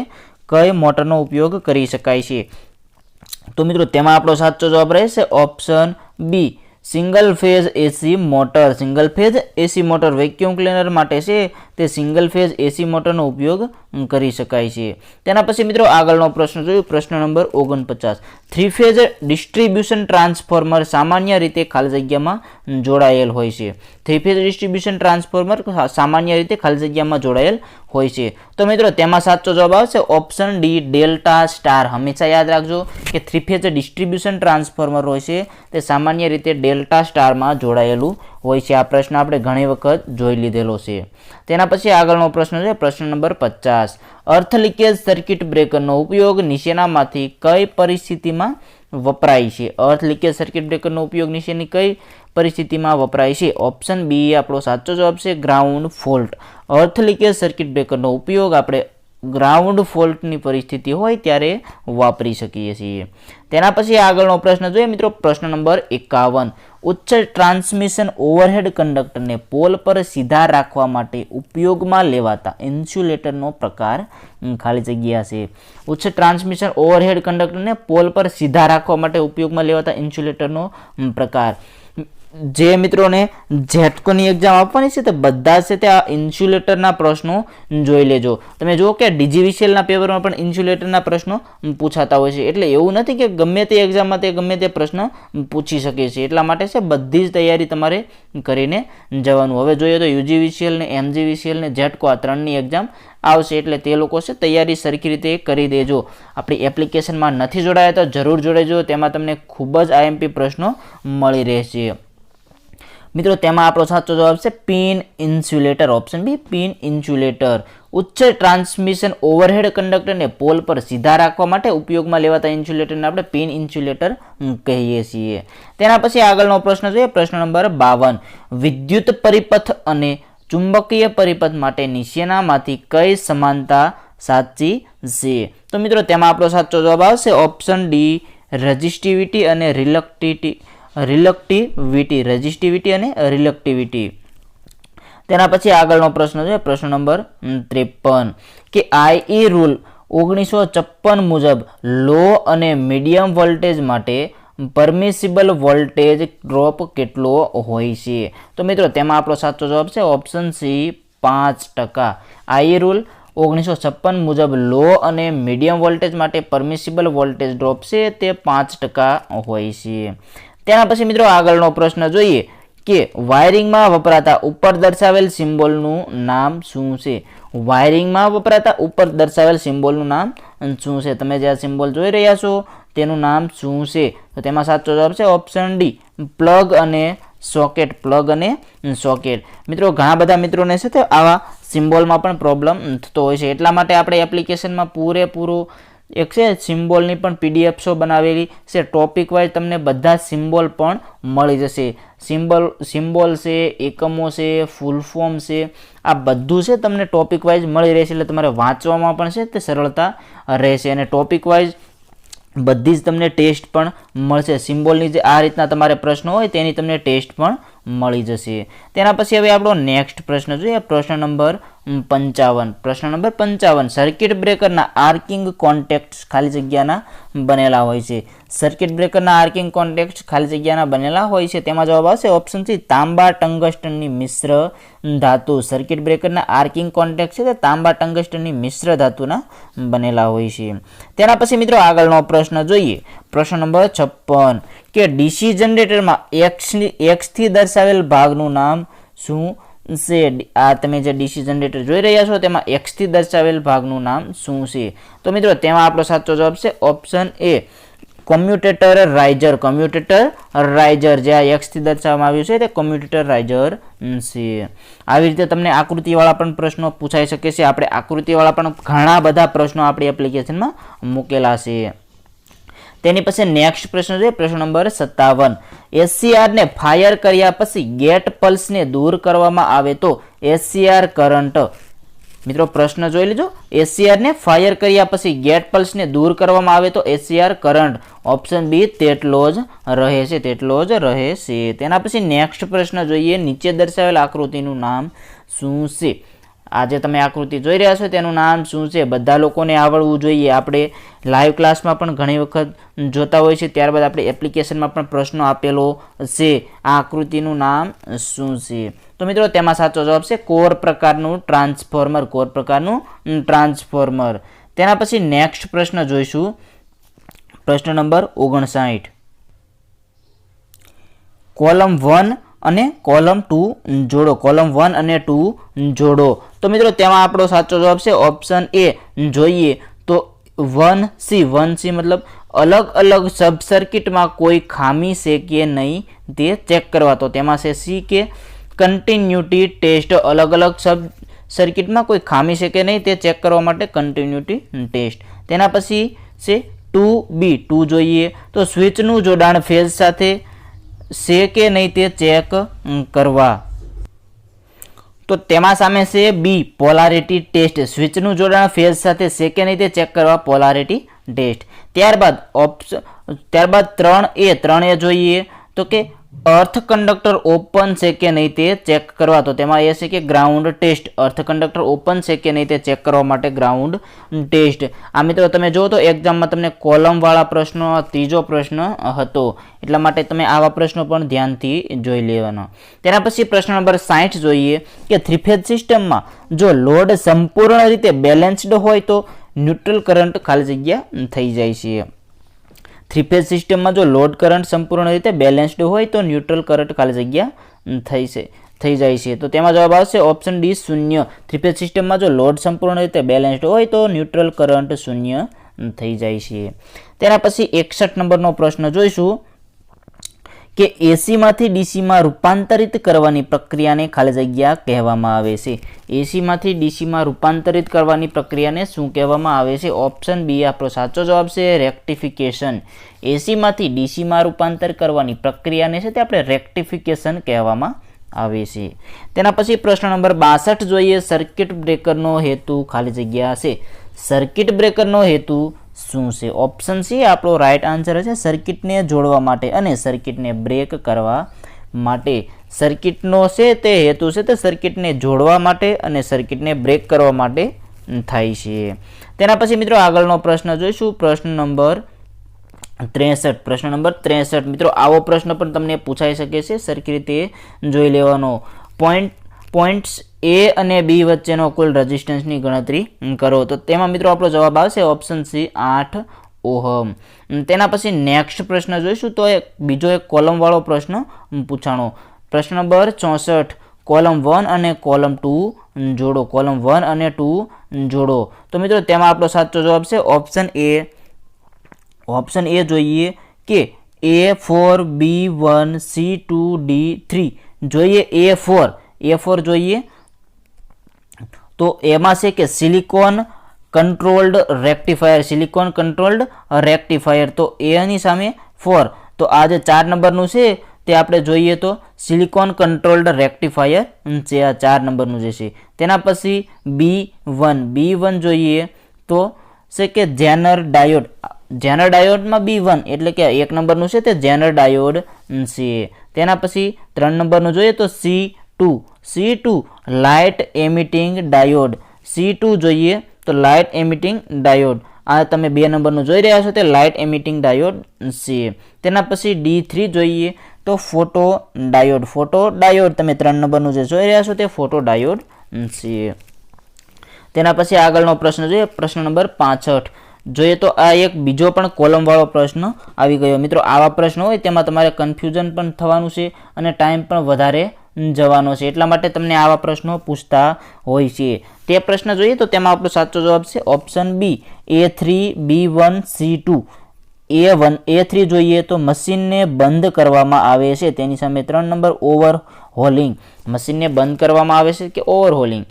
[SPEAKER 1] કઈ મોટરનો ઉપયોગ કરી શકાય છે? તો મિત્રો તેમાં આપણો સાચો જવાબ રહેશે option B single phase AC motor. Single phase AC motor vacuum cleaner માટે છે તે સિંગલ ફેઝ એસી મોટરનો ઉપયોગ કરી શકાય છે. તેના પછી મિત્રો આગળનો પ્રશ્ન જોયું. પ્રશ્ન નંબર 49. 3 ફેઝ ડિસ્ટ્રીબ્યુશન ટ્રાન્સફોર્મર સામાન્ય રીતે ખાલી જગ્યામાં જોડાયેલ હોય છે. 3 ફેઝ ડિસ્ટ્રીબ્યુશન ટ્રાન્સફોર્મર સામાન્ય રીતે ખાલી જગ્યામાં જોડાયેલ હોય છે. તો મિત્રો તેમાં સાચો જવાબ આવશે ઓપ્શન ડી ડેલ્ટા સ્ટાર. હંમેશા યાદ રાખજો કે 3 ફેઝ ડિસ્ટ્રીબ્યુશન ટ્રાન્સફોર્મર હોય છે તે સામાન્ય રીતે ડેલ્ટા સ્ટારમાં જોડાયેલું હોય છે. આ પ્રશ્ન આપણે ઘણી વખત જોઈ લીધેલો છે. તેના પછી આગળનો પ્રશ્ન છે. પ્રશ્ન નંબર 50. અર્થ લીકેજ સર્કિટ બ્રેકરનો ઉપયોગ નીચેનામાંથી કઈ પરિસ્થિતિમાં વપરાય છે? અર્થ લીકેજ સર્કિટ બ્રેકરનો ઉપયોગ નીચેની કઈ પરિસ્થિતિમાં વપરાય છે? ઓપ્શન બી આપણો સાચો જવાબ છે ગ્રાઉન્ડ ફોલ્ટ. અર્થ લીકેજ સર્કિટ બ્રેકરનો ઉપયોગ આપણે ગ્રાઉન્ડ ફોલ્ટની પરિસ્થિતિ હોય ત્યારે વાપરી શકીએ છીએ. તેના પછી આગળનો પ્રશ્ન જોઈએ મિત્રો, પ્રશ્ન નંબર 51. ઉચ્ચ ટ્રાન્સમિશન ઓવરહેડ કંડક્ટરને પોલ પર સીધા રાખવા માટે ઉપયોગમાં લેવાતા ઇન્સ્યુલેટરનો પ્રકાર ખાલી જગ્યા છે. ઉચ્ચ ટ્રાન્સમિશન ઓવરહેડ કંડક્ટરને પોલ પર સીધા રાખવા માટે ઉપયોગમાં લેવાતા ઇન્સ્યુલેટરનો પ્રકાર. જે મિત્રોને જેટકોની એક્ઝામ આપવાની છે તે બધા છે તે આ ઇન્સ્યુલેટરના પ્રશ્નો જોઈ લેજો. તમે જુઓ કે ડીજીવીસીએલના પેપરમાં પણ ઇન્સ્યુલેટરના પ્રશ્નો પૂછાતા હોય છે. એટલે એવું નથી કે ગમે તે એક્ઝામમાં તે ગમે તે પ્રશ્ન પૂછી શકે છે. એટલા માટે છે બધી જ તૈયારી તમારે કરીને જવાનું. હવે જોઈએ તો યુજીવીસીએલ ને એમજીવીસીએલ ને જેટકો આ ત્રણની એક્ઝામ આવશે. એટલે તે લોકો છે તૈયારી સરખી રીતે કરી દેજો. આપણી એપ્લિકેશનમાં નથી જોડાયા તો જરૂર જોડાજો. તેમાં તમને ખૂબ જ આઈએમપી પ્રશ્નો મળી રહેશે. મિત્રો તેમાં આપણો સાચો જવાબ છે pin insulator. Option B pin insulator. ઉચ્ચ ટ્રાન્સમિશન ઓવરહેડ કંડક્ટરને પોલ પર સીધા રાખવા માટે ઉપયોગમાં લેવાતા ઇન્સ્યુલેટરને આપણે પિન ઇન્સ્યુલેટર કહીએ છીએ. તેના પછી આગળનો પ્રશ્ન જોઈએ, પ્રશ્ન નંબર 52. વિદ્યુત પરિપથ અને ચુંબકીય પરિપથ માટે નીચેનામાંથી કઈ સમાનતા સાચી છે? તો મિત્રો તેમાં આપણો સાચો જવાબ આવશે ઓપ્શન ડી રેઝિસ્ટિવિટી અને રેઝિસ્ટિવિટી અને રિલક્ટિવિટી. તેના પછી આગળનો પ્રશ્ન છે પ્રશ્ન નંબર 53 કે આઈ રૂલ 1956 મુજબ લો અને મીડિયમ વોલ્ટેજ માટે પરમિસિબલ વોલ્ટેજ ડ્રોપ કેટલો હોય છે? તો મિત્રો તેમાં આપણો સાચો જવાબ છે ઓપ્શન સી 5%. આઈ રૂલ 1956 મુજબ લો અને મીડિયમ વોલ્ટેજ માટે પરમિસિબલ વોલ્ટેજ ડ્રોપ છે તે 5% હોય છે. તેના પછી મિત્રો આગળનો પ્રશ્ન જોઈએ કે વાયરિંગમાં વપરાતા ઉપર દર્શાવેલ સિમ્બોલનું નામ શું છે? વાયરિંગમાં વપરાતા ઉપર દર્શાવેલ સિમ્બોલનું નામ શું છે? તમે જે આ સિમ્બોલ જોઈ રહ્યા છો તેનું નામ શું છે? તો તેમાં સાચો જવાબ છે ઓપ્શન ડી પ્લગ અને સોકેટ. પ્લગ અને સોકેટ. મિત્રો ઘણા બધા મિત્રોને છે તે આવા સિમ્બોલમાં પણ પ્રોબ્લેમ થતો હોય છે. એટલા માટે આપણે એપ્લિકેશનમાં પૂરેપૂરું એક છે સિમ્બોલની પણ પીડીએફ શો બનાવેલી છે. ટોપિક વાઇઝ તમને બધા સિમ્બોલ પણ મળી જશે. સિમ્બોલ છે, એકમો છે, ફૂલ ફોર્મ છે, આ બધું છે તમને ટોપિક વાઇઝ મળી રહેશે. એટલે તમારે વાંચવામાં પણ છે તે સરળતા રહેશે. અને ટોપિક વાઇઝ બધી જ તમને ટેસ્ટ પણ મળશે. સિમ્બોલની જે આ રીતના તમારે પ્રશ્નો હોય તેની તમને ટેસ્ટ પણ મળી જશે. તેના પછી હવે આપણો નેક્સ્ટ પ્રશ્ન જોઈએ, પ્રશ્ન નંબર 55. પ્રશ્ન નંબર 55. સર્કિટ બ્રેકરના આર્કિંગ કોન્ટેક્ટ ખાલી જગ્યાના બનેલા હોય છે. સર્કિટ બ્રેકરના આર્કિંગ કોન્ટેક્ટ ખાલી જગ્યાના બનેલા હોય છે. તેમાં જવાબ આવશે ઓપ્શન સી તાંબા ટંગસ્ટનની મિશ્ર ધાતુ. સર્કિટ બ્રેકરના આર્કિંગ કોન્ટેક્ટ છે તે તાંબા ટંગસ્ટનની મિશ્ર ધાતુના બનેલા હોય છે. તેના પછી મિત્રો આગળનો પ્રશ્ન જોઈએ, પ્રશ્ન નંબર 56 કે ડીસી જનરેટરમાં એક્સ થી દર્શાવેલ ભાગનું નામ શું છે? આ તમે જે ડીસી જનરેટર જોઈ રહ્યા છો તેમાં એક્સ થી દર્શાવેલ ભાગનું નામ શું છે? તો મિત્રો તેમાં આપણો સાચો જવાબ છે ઓપ્શન એ કોમ્યુટેટર રાઇઝર. કોમ્યુટેટર રાઇઝર જે આ એક્સ થી દર્શાવવામાં આવ્યું છે તે કોમ્યુટેટર રાઇઝર છે. આવી રીતે તમને આકૃતિવાળા પણ પ્રશ્નો પૂછાઈ શકે છે. આપણે આકૃતિવાળા પણ ઘણા બધા પ્રશ્નો આપણી એપ્લિકેશનમાં મૂકેલા છે. તેની પછી નેક્સ્ટ પ્રશ્ન છે પ્રશ્ન નંબર 57. એસસીઆર ને ફાયર કર્યા પછી ગેટ પલ્સને દૂર કરવામાં આવે તો એસસીઆર કરંટ. મિત્રો પ્રશ્ન જોઈ લેજો. એસસીઆર ને ફાયર કર્યા પછી ગેટ પલ્સને દૂર કરવામાં આવે તો એસસીઆર કરંટ. ઓપ્શન બી તેટલો જ રહે છે. તેટલો જ રહે છે. તેના પછી નેક્સ્ટ પ્રશ્ન જોઈએ, નીચે દર્શાવેલ આકૃતિનું નામ શું છે? આજે તમે આકૃતિ જોઈ રહ્યા છો તેનું નામ શું છે? બધા લોકોને આવડવું જોઈએ. આપણે લાઈવ ક્લાસમાં પણ ઘણી વખત જોતા હોય છે, ત્યારબાદ આપણે એપ્લિકેશનમાં પણ પ્રશ્નો આપેલો છે. આ આકૃતિનું નામ શું છે? તો મિત્રો તેમાં સાચો જવાબ છે કોર પ્રકારનું ટ્રાન્સફોર્મર. કોર પ્રકારનું ટ્રાન્સફોર્મર. તેના પછી નેક્સ્ટ પ્રશ્ન જોઈશું, પ્રશ્ન નંબર 59. કોલમ 1 અને કોલમ 2 જોડો. કોલમ 1 અને 2 જોડો. તો મિત્રો તેમાં આપણો સાચો જવાબ છે ઓપ્શન એ જોઈએ તો 1C. 1C મતલબ અલગ અલગ સબ સર્કિટમાં કોઈ ખામી છે કે નહીં તે ચેક કરવા. તો તેમાં છે સી કે કન્ટિન્યુટી ટેસ્ટ. અલગ અલગ સબ સર્કિટમાં કોઈ ખામી છે કે નહીં તે ચેક કરવા માટે કન્ટિન્યુટી ટેસ્ટ. તેના પછી છે 2B. 2 જોઈએ તો સ્વિચનું જોડાણ ફેઝ સાથે છે કે નહીં તે ચેક કરવા. તો તેમાં સામે છે બી પોલારિટી ટેસ્ટ, સ્વિચનું જોડાણ ફેઝ સાથે છે કે નહીં તે ચેક કરવા પોલારિટી ટેસ્ટ. ત્યારબાદ 3A જોઈએ તો કે અર્થ કંડક્ટર ઓપન છે કે નહીં તે ચેક કરવા, તો તેમાં એ છે કે ગ્રાઉન્ડ ટેસ્ટ. અર્થ કંડક્ટર ઓપન છે કે નહીં તે ચેક કરવા માટે ગ્રાઉન્ડ ટેસ્ટ. આ મિત્રો તમે જો તો એક્ઝામમાં તમને કોલમવાળા પ્રશ્નો ત્રીજો પ્રશ્ન હતો, એટલા માટે તમે આવા પ્રશ્નો પણ ધ્યાનથી જોઈ લેવાના. તેના પછી પ્રશ્ન નંબર 60 જોઈએ કે થ્રી ફેઝ સિસ્ટમમાં જો લોડ સંપૂર્ણ રીતે બેલેન્સ્ડ હોય તો ન્યુટ્રલ કરંટ ખાલી જગ્યા થઈ જાય છે. થ્રી ફેઝ સિસ્ટમમાં જો લોડ કરંટ સંપૂર્ણ રીતે બેલેન્સ્ડ હોય તો ન્યુટ્રલ કરંટ ખાલી જગ્યા થઈ જાય છે. તો તેમાં જવાબ આવશે ઓપ્શન ડી 0. થ્રી ફેઝ સિસ્ટમમાં જો લોડ સંપૂર્ણ રીતે બેલેન્સ્ડ હોય તો ન્યુટ્રલ કરંટ 0 થઈ જાય છે. તેના પછી 61 નંબરનો પ્રશ્ન જોઈશું કે એસીમાંથી ડીસીમાં રૂપાંતરિત કરવાની પ્રક્રિયાને ખાલી જગ્યા કહેવામાં આવે છે. એસીમાંથી ડીસીમાં રૂપાંતરિત કરવાની પ્રક્રિયાને શું કહેવામાં આવે છે? ઓપ્શન બી આપણો સાચો જવાબ છે રેક્ટિફિકેશન. એસીમાંથી ડીસીમાં રૂપાંતર કરવાની પ્રક્રિયાને છે તે આપણે રેક્ટિફિકેશન કહેવામાં આવે છે. તેના પછી પ્રશ્ન નંબર 62 જોઈએ. સર્કિટ બ્રેકરનો હેતુ ખાલી જગ્યા છે. સર્કિટ બ્રેકરનો હેતુ શું છે? ઓપ્શન સી આપણો રાઈટ આન્સર છે સર્કિટને જોડવા માટે અને સર્કિટને બ્રેક કરવા માટે. સર્કિટનો છે તે હેતુ છે તે સર્કિટને જોડવા માટે અને સર્કિટને બ્રેક કરવા માટે થાય છે. તેના પછી મિત્રો આગળનો પ્રશ્ન જોઈશું. પ્રશ્ન નંબર 63. પ્રશ્ન નંબર 63 મિત્રો આવો પ્રશ્ન પણ તમને પૂછાઈ શકે છે, સરખી રીતે જોઈ લેવાનો. પોઈન્ટ્સ એ અને બી વચ્ચેનો કુલ રેઝિસ્ટન્સની ગણતરી કરો, તો તેમાં મિત્રો આપણો જવાબ આવશે ઓપ્શન સી 8 ઓહમ. તેના પછી નેક્સ્ટ પ્રશ્ન જોઈશું તો બીજો એક કોલમવાળો પ્રશ્ન પૂછાણો. પ્રશ્ન નંબર 64. કોલમ 1 અને કોલમ 2 જોડો. કોલમ 1 અને 2 જોડો. તો મિત્રો તેમાં આપણો સાચો જવાબ છે ઓપ્શન એ. ઓપ્શન એ જોઈએ કે A4 B1 C2 D3 જોઈએ. A4 જોઈએ તો એમાં છે કે સિલિકોન કંટ્રોલ્ડ રેક્ટિફાયર. તો એની સામે 4, તો આ જે 4 નંબરનું છે તે આપણે જોઈએ તો સિલિકોન કંટ્રોલ્ડ રેક્ટિફાયર છે, આ 4 નંબરનું જે છે. તેના પછી B1 જોઈએ તો છે કે જેનર ડાયોડમાં B1 એટલે કે 1 નંબરનું છે તે જેનર ડાયોડ છે. તેના પછી 3 નંબરનું જોઈએ તો C2 light emitting diode. C2 જોઈએ તો લાઇટ એમિટિંગ ડાયોડ. આ તમે 2 નંબરનું જોઈ રહ્યા છો તે લાઇટ એમિટિંગ ડાયોડ છે. તેના પછી D3 જોઈએ તો ફોટો ડાયોડ. તમે 3 નંબરનું જે જોઈ રહ્યા છો તે ફોટો ડાયોડ છે. તેના પછી આગળનો પ્રશ્ન જોઈએ. પ્રશ્ન નંબર 65 જોઈએ તો આ એક બીજો પણ કોલમવાળો પ્રશ્ન આવી ગયો. મિત્રો આવા પ્રશ્નો હોય તેમાં તમારે કન્ફ્યુઝન પણ થવાનું છે અને ટાઈમ પણ વધારે જવાનો છે, એટલા માટે તમને આવા પ્રશ્નો પૂછતા હોય છે. તે પ્રશ્ન જોઈએ તો તેમાં આપણો સાચો જવાબ છે ઓપ્શન બી A3 B1 C2. A3 જોઈએ તો મશીનને બંધ કરવામાં આવે છે, તેની સામે 3 નંબર ઓવરહોલિંગ. મશીનને બંધ કરવામાં આવે છે કે ઓવરહોલિંગ.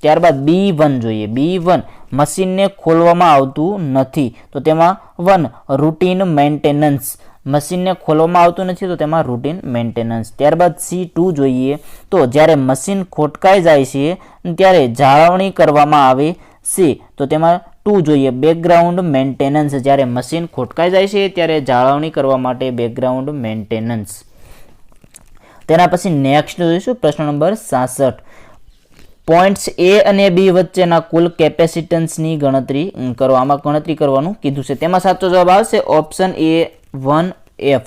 [SPEAKER 1] ત્યારબાદ B1 જોઈએ. B1 મશીનને ખોલવામાં આવતું નથી, તો તેમાં 1 રૂટીન મેન્ટેનન્સ. મશીનને ખોલવામાં આવતું નથી તો તેમાં રૂટીન મેન્ટેનન્સ. ત્યારબાદ C2 જોઈએ તો જ્યારે મશીન ખોટકાઈ જાય છે ત્યારે જાળવણી કરવામાં આવે છે, તો તેમાં 2 જોઈએ બેકગ્રાઉન્ડ મેન્ટેનન્સ. જ્યારે મશીન ખોટકાઈ જાય છે ત્યારે જાળવણી કરવા માટે બેકગ્રાઉન્ડ મેન્ટેનન્સ. તેના પછી નેક્સ્ટ જોઈશું પ્રશ્ન નંબર 66. પોઈન્ટ્સ એ અને બી વચ્ચેના કુલ કેપેસિટન્સની ગણતરી કરો. આમાં ગણતરી કરવાનું કીધું છે. તેમાં સાચો જવાબ આવશે ઓપ્શન એ 1F.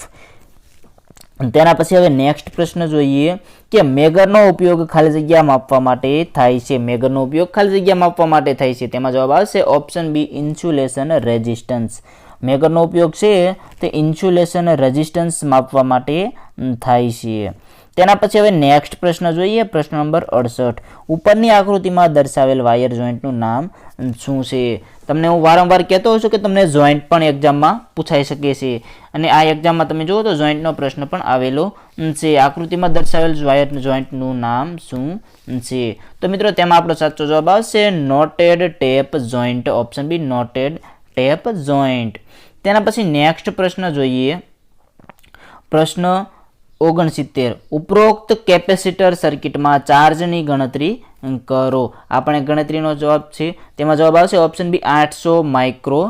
[SPEAKER 1] તેના પછી હવે નેક્સ્ટ પ્રશ્ન જોઈએ કે મેગરનો ઉપયોગ ખાલી જગ્યા માપવા માટે થાય છે. મેગરનો ઉપયોગ ખાલી જગ્યા માપવા માટે થાય છે. તેમાં જવાબ આવશે ઓપ્શન બી ઇન્સ્યુલેશન રેઝિસ્ટન્સ. મેગરનો ઉપયોગ છે તે ઇન્સ્યુલેશન રેઝિસ્ટન્સ માપવા માટે થાય છે. તેના પછી હવે નેક્સ્ટ પ્રશ્ન જોઈએ. પ્રશ્ન નંબર 68. ઉપરની આકૃતિમાં દર્શાવેલ વાયર જોઈન્ટનું નામ શું છે? તમને હું વારંવાર કહેતો હોઉં છું કે તમને જોઈન્ટ પણ એક્ઝામમાં પૂછાઈ શકે છે, અને આ એક્ઝામમાં તમે જુઓ તો જોઈન્ટનો પ્રશ્ન પણ આવેલો છે. આકૃતિમાં દર્શાવેલ વાયર જોઈન્ટનું નામ શું છે? તો મિત્રો તેમાં આપણો સાચો જવાબ આવશે knotted tap joint. Option B knotted tap joint. તેના પછી નેક્સ્ટ પ્રશ્ન જોઈએ. પ્રશ્ન 69 ઉપરોક્ત કેપેસિટર સર્કિટમાં ચાર્જની ગણતરી કરો. આપણે ગણતરીનો જવાબ છે તેમાં જવાબ આવશે option B 800 micro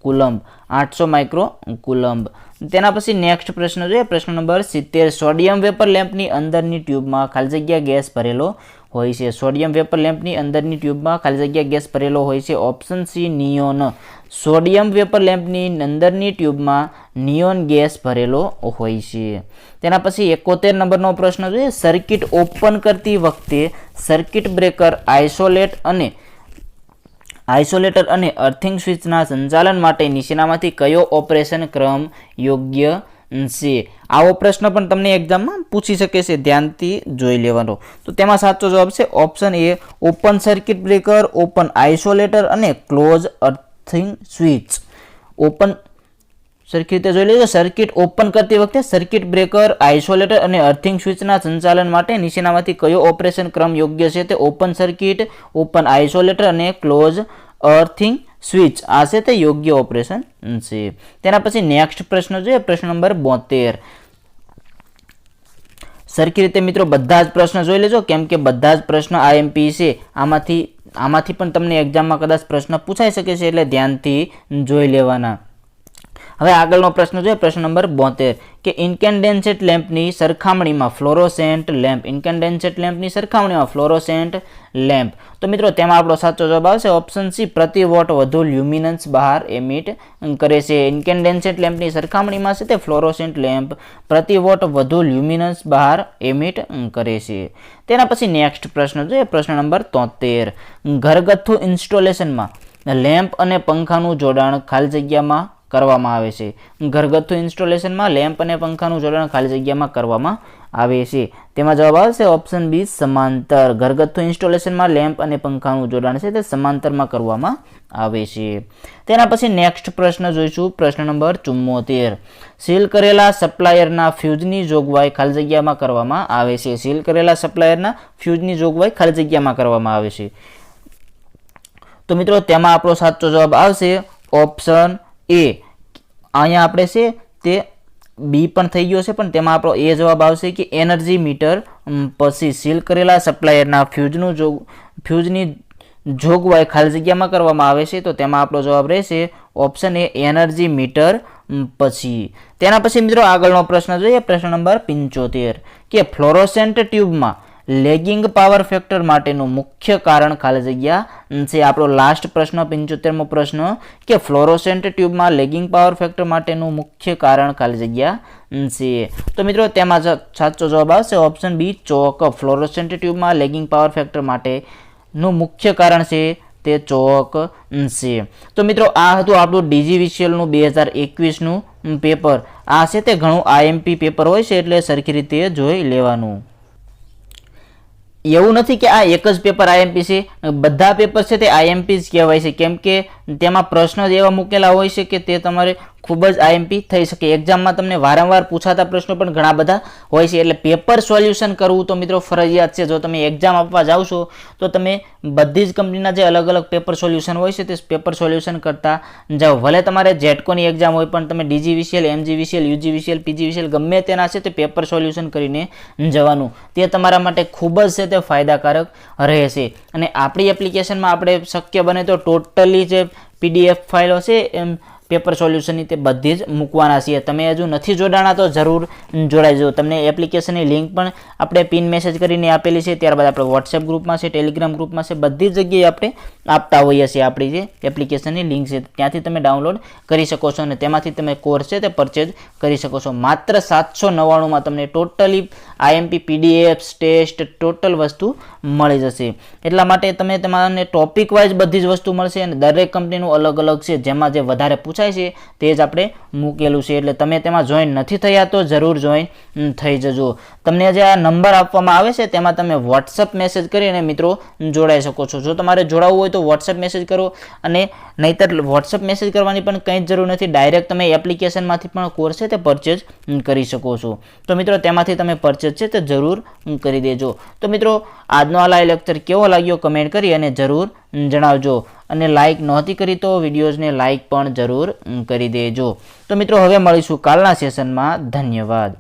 [SPEAKER 1] coulomb. 800 micro coulomb. તેના પછી નેક્સ્ટ પ્રશ્ન જોઈએ, પ્રશ્ન નંબર 70. સોડિયમ વેપર લેમ્પની અંદરની ટ્યુબમાં ખાલી જગ્યા ગેસ ભરેલો હોય છે. સોડિયમ વેપર લેમ્પની અંદરની ટ્યુબમાં ખાલી જગ્યા ગેસ ભરેલો હોય છે. Option C neon. Sodium vapour લેમ્પની અંદરની ટ્યુબમાં નિયોન ગેસ ભરેલો હોય છે. તેના પછી 71 નંબરનો પ્રશ્ન જોઈએ, સર્કિટ ઓપન કરતી વખતે સર્કિટ બ્રેકર આઇસોલેટર અને અર્થિંગ સ્વિચના સંચાલન માટે નીચેનામાંથી કયો ઓપરેશન ક્રમ યોગ્ય છે? આવો પ્રશ્ન પણ તમને એક્ઝામમાં પૂછી શકે છે, ધ્યાનથી જોઈ લેવાનો. તો તેમાં સાચો જવાબ છે ઓપ્શન એ open circuit breaker, open isolator અને ક્લોઝ અર્થિંગ સ્વિચ. ઓપન સરખી રીતે જોઈ લેજો, સર્કિટ ઓપન કરતી વખતે સર્કિટ બ્રેકર, આઇસોલેટર અને અર્થિંગ સ્વિચના સંચાલન માટે નીચેનામાંથી કયો ઓપરેશન ક્રમ યોગ્ય છે? તે ઓપન સર્કિટ, ઓપન આઇસોલેટર અને ક્લોઝ અર્થિંગ સ્વિચ. આ છે તે યોગ્ય ઓપરેશન છે. તેના પછી નેક્સ્ટ પ્રશ્ન જોઈએ, પ્રશ્ન નંબર 72. સરખી રીતે મિત્રો બધા જ પ્રશ્ન જોઈ લેજો, કેમ કે બધા જ પ્રશ્ન આઈએમપી છે. આમાંથી પણ તમને એક્ઝામમાં કદાચ પ્રશ્ન પૂછાઈ શકે છે, એટલે ધ્યાનથી જોઈ લેવાના. હવે આગળનો પ્રશ્ન જોઈએ, પ્રશ્ન નંબર 72 કે ઇન્કેન્ડેન્સેટ લેમ્પની સરખામણીમાં ફ્લોરોસેન્ટ લેમ્પ. તો મિત્રો તેમાં આપણો સાચો જવાબ આવશે ઓપ્શન સી પ્રતિ વોટ વધુ લ્યુમિનન્સ બહાર એમિટ કરે છે. ઇન્કેન્ડેન્સેટ લેમ્પની સરખામણીમાં છે તે ફ્લોરોસેન્ટ લેમ્પ પ્રતિ વોટ વધુ લ્યુમિનન્સ બહાર એમિટ કરે છે. તેના પછી નેક્સ્ટ પ્રશ્ન જોઈએ, પ્રશ્ન નંબર 73. ઘરગથ્થુ ઇન્સ્ટોલેશનમાં લેમ્પ અને પંખાનું જોડાણ ખાલી જગ્યામાં કરવામાં આવે છે. ઘરગથ્થુ ઇન્સ્ટોલેશનમાં લેમ્પ અને પંખાનું જોડાણ ખાલી જગ્યામાં કરવામાં આવે છે. તેમાં જવાબ આવશે ઓપ્શન બી સમાંતર. ઘરગથ્થુ ઇન્સ્ટોલેશનમાં લેમ્પ અને પંખાનું જોડાણ છે તે સમાંતરમાં કરવામાં આવે છે. તેના પછી નેક્સ્ટ પ્રશ્ન જોઈશું, પ્રશ્ન નંબર 74. સીલ કરેલા સપ્લાયરના ફ્યુઝની જોગવાઈ ખાલી જગ્યામાં કરવામાં આવે છે. સીલ કરેલા સપ્લાયરના ફ્યુઝની જોગવાઈ ખાલી જગ્યામાં કરવામાં આવે છે. તો મિત્રો તેમાં આપણો સાચો જવાબ આવશે ઓપ્શન એ. અહીંયા આપણે છે તે બી પણ થઈ ગયો છે, પણ તેમાં આપણો એ જવાબ આવશે કે એનર્જી મીટર પછી સીલ કરેલા સપ્લાયરના ફ્યુઝની જોગવાઈ ખાલી જગ્યામાં કરવામાં આવે છે. તો તેમાં આપણો જવાબ રહેશે ઓપ્શન એ એનર્જી મીટર પછી. તેના પછી મિત્રો આગળનો પ્રશ્ન જોઈએ, પ્રશ્ન નંબર 75 કે ફ્લોરોસેન્ટ ટ્યુબમાં લેગિંગ પાવર ફેક્ટર માટેનું મુખ્ય કારણ ખાલી જગ્યા છે. આપણો લાસ્ટ પ્રશ્ન 75મો પ્રશ્ન કે ફ્લોરોસેન્ટ ટ્યુબમાં લેગિંગ પાવર ફેક્ટર માટેનું મુખ્ય કારણ ખાલી જગ્યા છે. તો મિત્રો તેમાં સાચો જવાબ આવશે ઓપ્શન બી ચોક. ફ્લોરોસેન્ટ ટ્યુબમાં લેગિંગ પાવર ફેક્ટર માટેનું મુખ્ય કારણ છે તે ચોક છે. તો મિત્રો આ હતું આપણું DGVCLનું 2021નું પેપર. આ છે તે ઘણું આઈએમપી પેપર હોય છે, એટલે સરખી રીતે જોઈ લેવાનું. એવું નથી કે આ એક જ પેપર આઈએમપી છે, બધા પેપર છે તે આઈએમપી જ કહેવાય છે, કેમ કે તેમાં પ્રશ્નો જ એવા મૂકેલા હોય છે કે તે તમારે ખૂબ જ આઈએમપી થઈ શકે. એક્ઝામમાં તમને વારંવાર પૂછાતા પ્રશ્નો પણ ઘણા બધા હોય છે, એટલે પેપર સોલ્યુશન કરવું તો મિત્રો ફરજિયાત છે. જો તમે એક્ઝામ આપવા જાઓ છો તો તમે બધી જ કંપનીના જે અલગ અલગ પેપર સોલ્યુશન હોય છે તે પેપર સોલ્યુશન કરતા જાઓ. ભલે તમારે જેટકોની એક્ઝામ હોય, પણ તમે DGVCL, MGVCL, UGVCL, PGVCL ગમે તેના છે તે પેપર સોલ્યુશન કરીને જવાનું. તે તમારા માટે ખૂબ જ છે તે ફાયદાકારક રહેશે. અને આપણી એપ્લિકેશનમાં આપણે શક્ય બને તો ટોટલી જે PDF ફાઇલો છે એમ પેપર સોલ્યુશનની તે બધી જ મૂકવાના છીએ. તમે હજુ નથી જોડાણા તો જરૂર જોડાઈ જાઓ. તમને એપ્લિકેશનની લિંક પણ આપણે પિન મેસેજ કરીને આપેલી છે. ત્યારબાદ આપણે વોટ્સએપ ગ્રુપમાં છે, ટેલિગ્રામ ગ્રુપમાં છે, બધી જગ્યાએ આપણે આપતા હોઈએ છીએ. આપણી જે એપ્લિકેશનની લિંક છે ત્યાંથી તમે ડાઉનલોડ કરી શકો છો અને તેમાંથી તમે કોર્સ છે તે પરચેઝ કરી શકો છો. માત્ર 799માં તમને totally IMP, PDFs, test, total વસ્તુ મળી જશે. એટલા માટે તમે તમારે ટોપિક વાઇઝ બધી જ વસ્તુ મળશે અને દરેક કંપનીનું અલગ અલગ છે. જેમાં જે વધારે પૂછાય છે તે જ આપણે મૂકેલું છે, એટલે તમે તેમાં જોઈન નથી થયા તો જરૂર જોઈન થઈ જજો. તમને જે આ નંબર આપવામાં આવે છે તેમાં તમે વોટ્સઅપ મેસેજ કરીને મિત્રો જોડાઈ શકો છો. જો તમારે જોડાવવું હોય તો વોટ્સઅપ મેસેજ કરો, અને નહીંતર વોટ્સઅપ મેસેજ કરવાની પણ કંઈ જ જરૂર નથી. ડાયરેક્ટ તમે એપ્લિકેશનમાંથી પણ કોર્સ છે તે પરચેઝ કરી શકો છો. તો મિત્રો તેમાંથી તમે પરચેઝ છે તે જરૂર કરી દેજો. તો મિત્રો આજનો આ લાઈવ લેક્ચર કેવો લાગ્યો કમેન્ટ કરી અને જરૂર જણાવજો. અને લાઇક નહોતી કરી તો વિડીયોઝને લાઇક પણ જરૂર કરી દેજો. તો મિત્રો હવે મળીશું કાલના સેશનમાં. ધન્યવાદ.